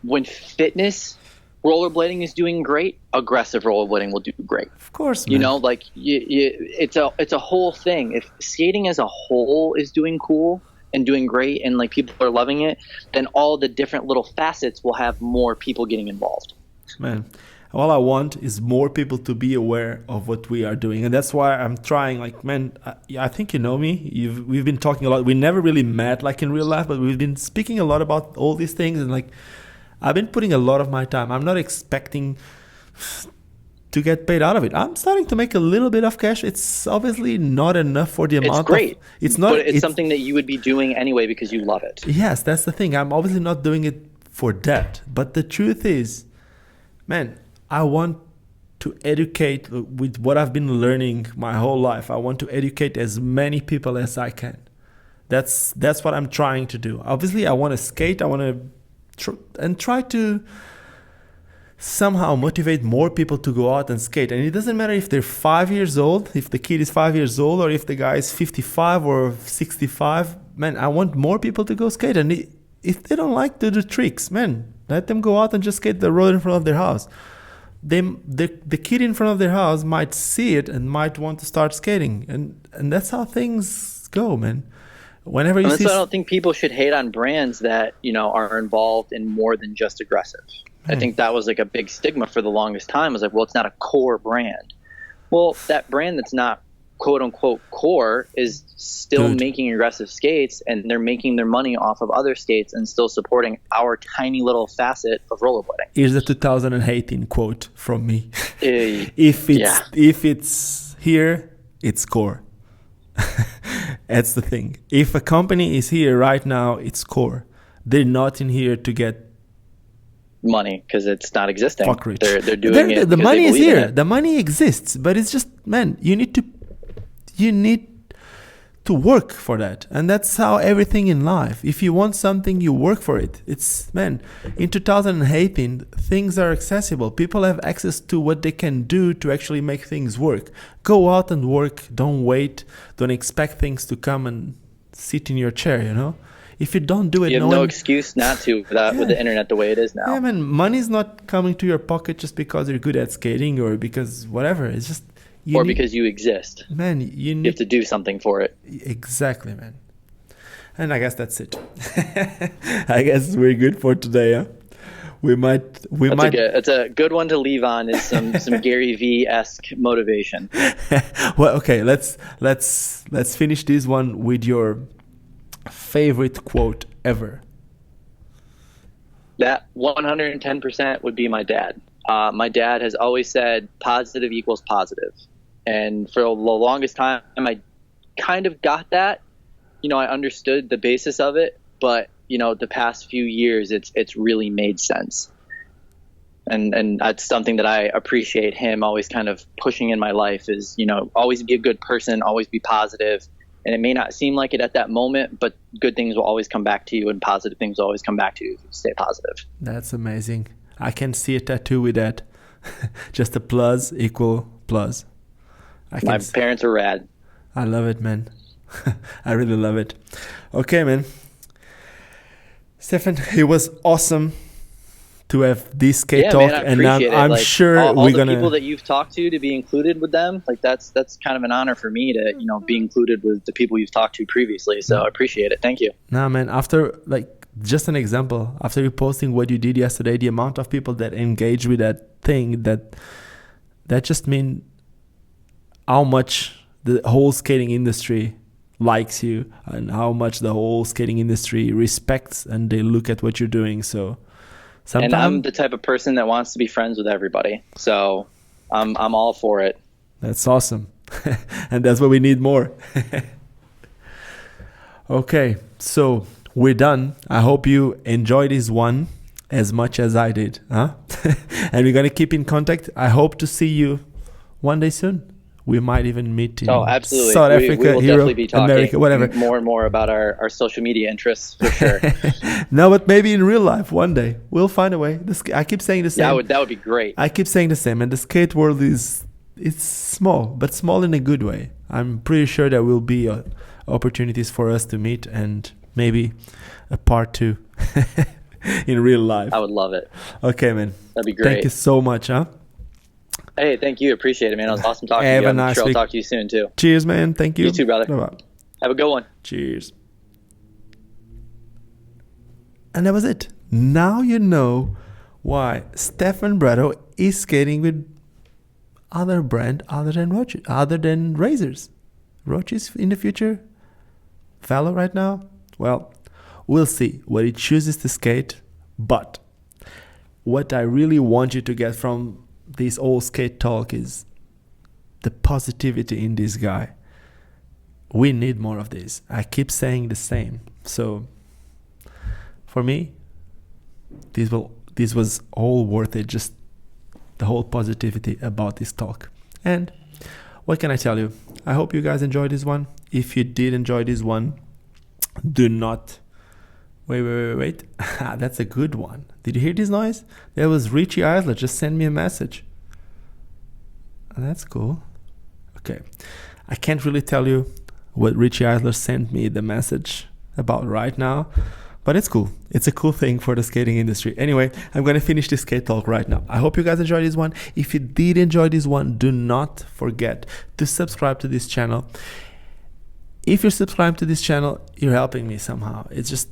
when fitness rollerblading is doing great, aggressive rollerblading will do great. Of course, man. It's a whole thing. If skating as a whole is doing cool and doing great and like people are loving it, then all the different little facets will have more people getting involved. Man, all I want is more people to be aware of what we are doing. And that's why I'm trying, like, man, I think you know me. We've been talking a lot. We never really met like in real life, but we've been speaking a lot about all these things. And like, I've been putting a lot of my time. I'm not expecting to get paid out of it. I'm starting to make a little bit of cash. It's obviously not enough for the amount. It's great. It's not. But it's something that you would be doing anyway because you love it. Yes, that's the thing. I'm obviously not doing it for that. But the truth is, man, I want to educate with what I've been learning my whole life. I want to educate as many people as I can. That's what I'm trying to do. Obviously, I want to skate. I want to try to somehow motivate more people to go out and skate. And it doesn't matter if they're 5 years old, if the kid is 5 years old, or if the guy is 55 or 65. Man, I want more people to go skate. And if they don't like to do tricks, man, let them go out and just skate the road in front of their house. The kid in front of their house might see it and might want to start skating. And that's how things go, man. Whenever you see... I don't think people should hate on brands that, are involved in more than just aggressive. I think that was like a big stigma for the longest time. It was like, well, it's not a core brand. Well, that brand that's not quote unquote core is still making aggressive skates, and they're making their money off of other skates and still supporting our tiny little facet of rollerblading. Here's the 2018 quote from me. If it's here, it's core. That's the thing. If a company is here right now, it's core. They're not in here to get money because it's not existing. Fuck rich. They're doing it. The money is here. The money exists, but it's just, man, you need to work for that. And that's how everything in life. If you want something, you work for it. It's, man, in 2018, things are accessible. People have access to what they can do to actually make things work. Go out and work. Don't wait. Don't expect things to come and sit in your chair, If you don't do it, you have no excuse not to with the internet the way it is now. Yeah, man, money's not coming to your pocket just because you're good at skating or because whatever. It's just because you exist. Man, you have to do something for it. Exactly, man. And I guess that's it. I guess we're good for today, huh? It's a good one to leave on. Is some Gary V-esque motivation. Well, okay, let's finish this one with your favorite quote ever. That 110% would be my dad. My dad has always said positive equals positive. And for the longest time, I kind of got that. I understood the basis of it, but the past few years, it's really made sense. And that's something that I appreciate him always kind of pushing in my life is, always be a good person, always be positive. And it may not seem like it at that moment, but good things will always come back to you and positive things will always come back to you if you stay positive. That's amazing. I can see a tattoo with that. Just a plus equal plus. My parents are rad. I love it, man. I really love it. Okay, man. Stefan, it was awesome to have this skate talk, man, and I'm sure all we're the gonna people that you've talked to be included with them. Like that's kind of an honor for me to be included with the people you've talked to previously. So I appreciate it. Thank you. Nah, man. After just an example, after you posting what you did yesterday, the amount of people that engage with that thing, that just mean how much the whole skating industry likes you and how much the whole skating industry respects and they look at what you're doing. So. And I'm the type of person that wants to be friends with everybody. So I'm all for it. That's awesome. And that's what we need more. Okay, so we're done. I hope you enjoyed this one as much as I did. Huh? And we're going to keep in contact. I hope to see you one day soon. We might even meet in absolutely. South Africa, we will Europe, definitely be talking America, whatever. more and more about our social media interests for sure. No, but maybe in real life one day we'll find a way. I keep saying the same. Yeah, that would be great. I keep saying the same, and the skate world it's small, but small in a good way. I'm pretty sure there will be opportunities for us to meet and maybe a part 2 in real life. I would love it. Okay, man. That'd be great. Thank you so much, huh? Hey, thank you. Appreciate it, man. It was awesome talking to you. I'm sure I'll talk to you soon, too. Cheers, man. Thank you. You too, brother. Bye-bye. Have a good one. Cheers. And that was it. Now you know why Stefan Brandow is skating with other brand other than Razors. Roces in the future? Valo right now? Well, we'll see what he chooses to skate. But what I really want you to get from this old skate talk is the positivity in this guy. We need more of this. I keep saying the same. So for me, this was all worth it. Just the whole positivity about this talk. And what can I tell you? I hope you guys enjoyed this one. If you did enjoy this one, do not wait. That's a good one. Did you hear this noise? That was Richie Eisler just sent me a message. That's cool. Okay. I can't really tell you what Richie Eisler sent me the message about right now, but it's cool. It's a cool thing for the skating industry. Anyway, I'm going to finish this skate talk right now. I hope you guys enjoyed this one. If you did enjoy this one, do not forget to subscribe to this channel. If you're subscribed to this channel, you're helping me somehow. It's just,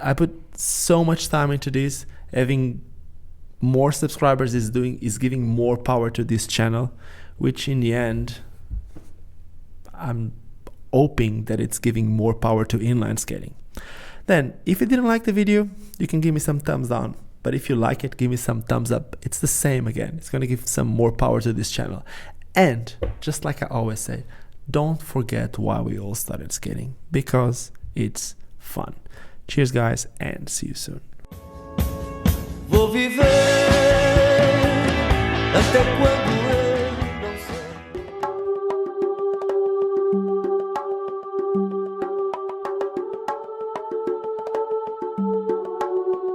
I put so much time into this. Having more subscribers is giving more power to this channel, which in the end, I'm hoping that it's giving more power to inline skating. Then, if you didn't like the video, you can give me some thumbs down. But if you like it, give me some thumbs up. It's the same again. It's going to give some more power to this channel. And just like I always say, don't forget why we all started skating, because it's fun. Cheers, guys, and see you soon. Vou viver até quando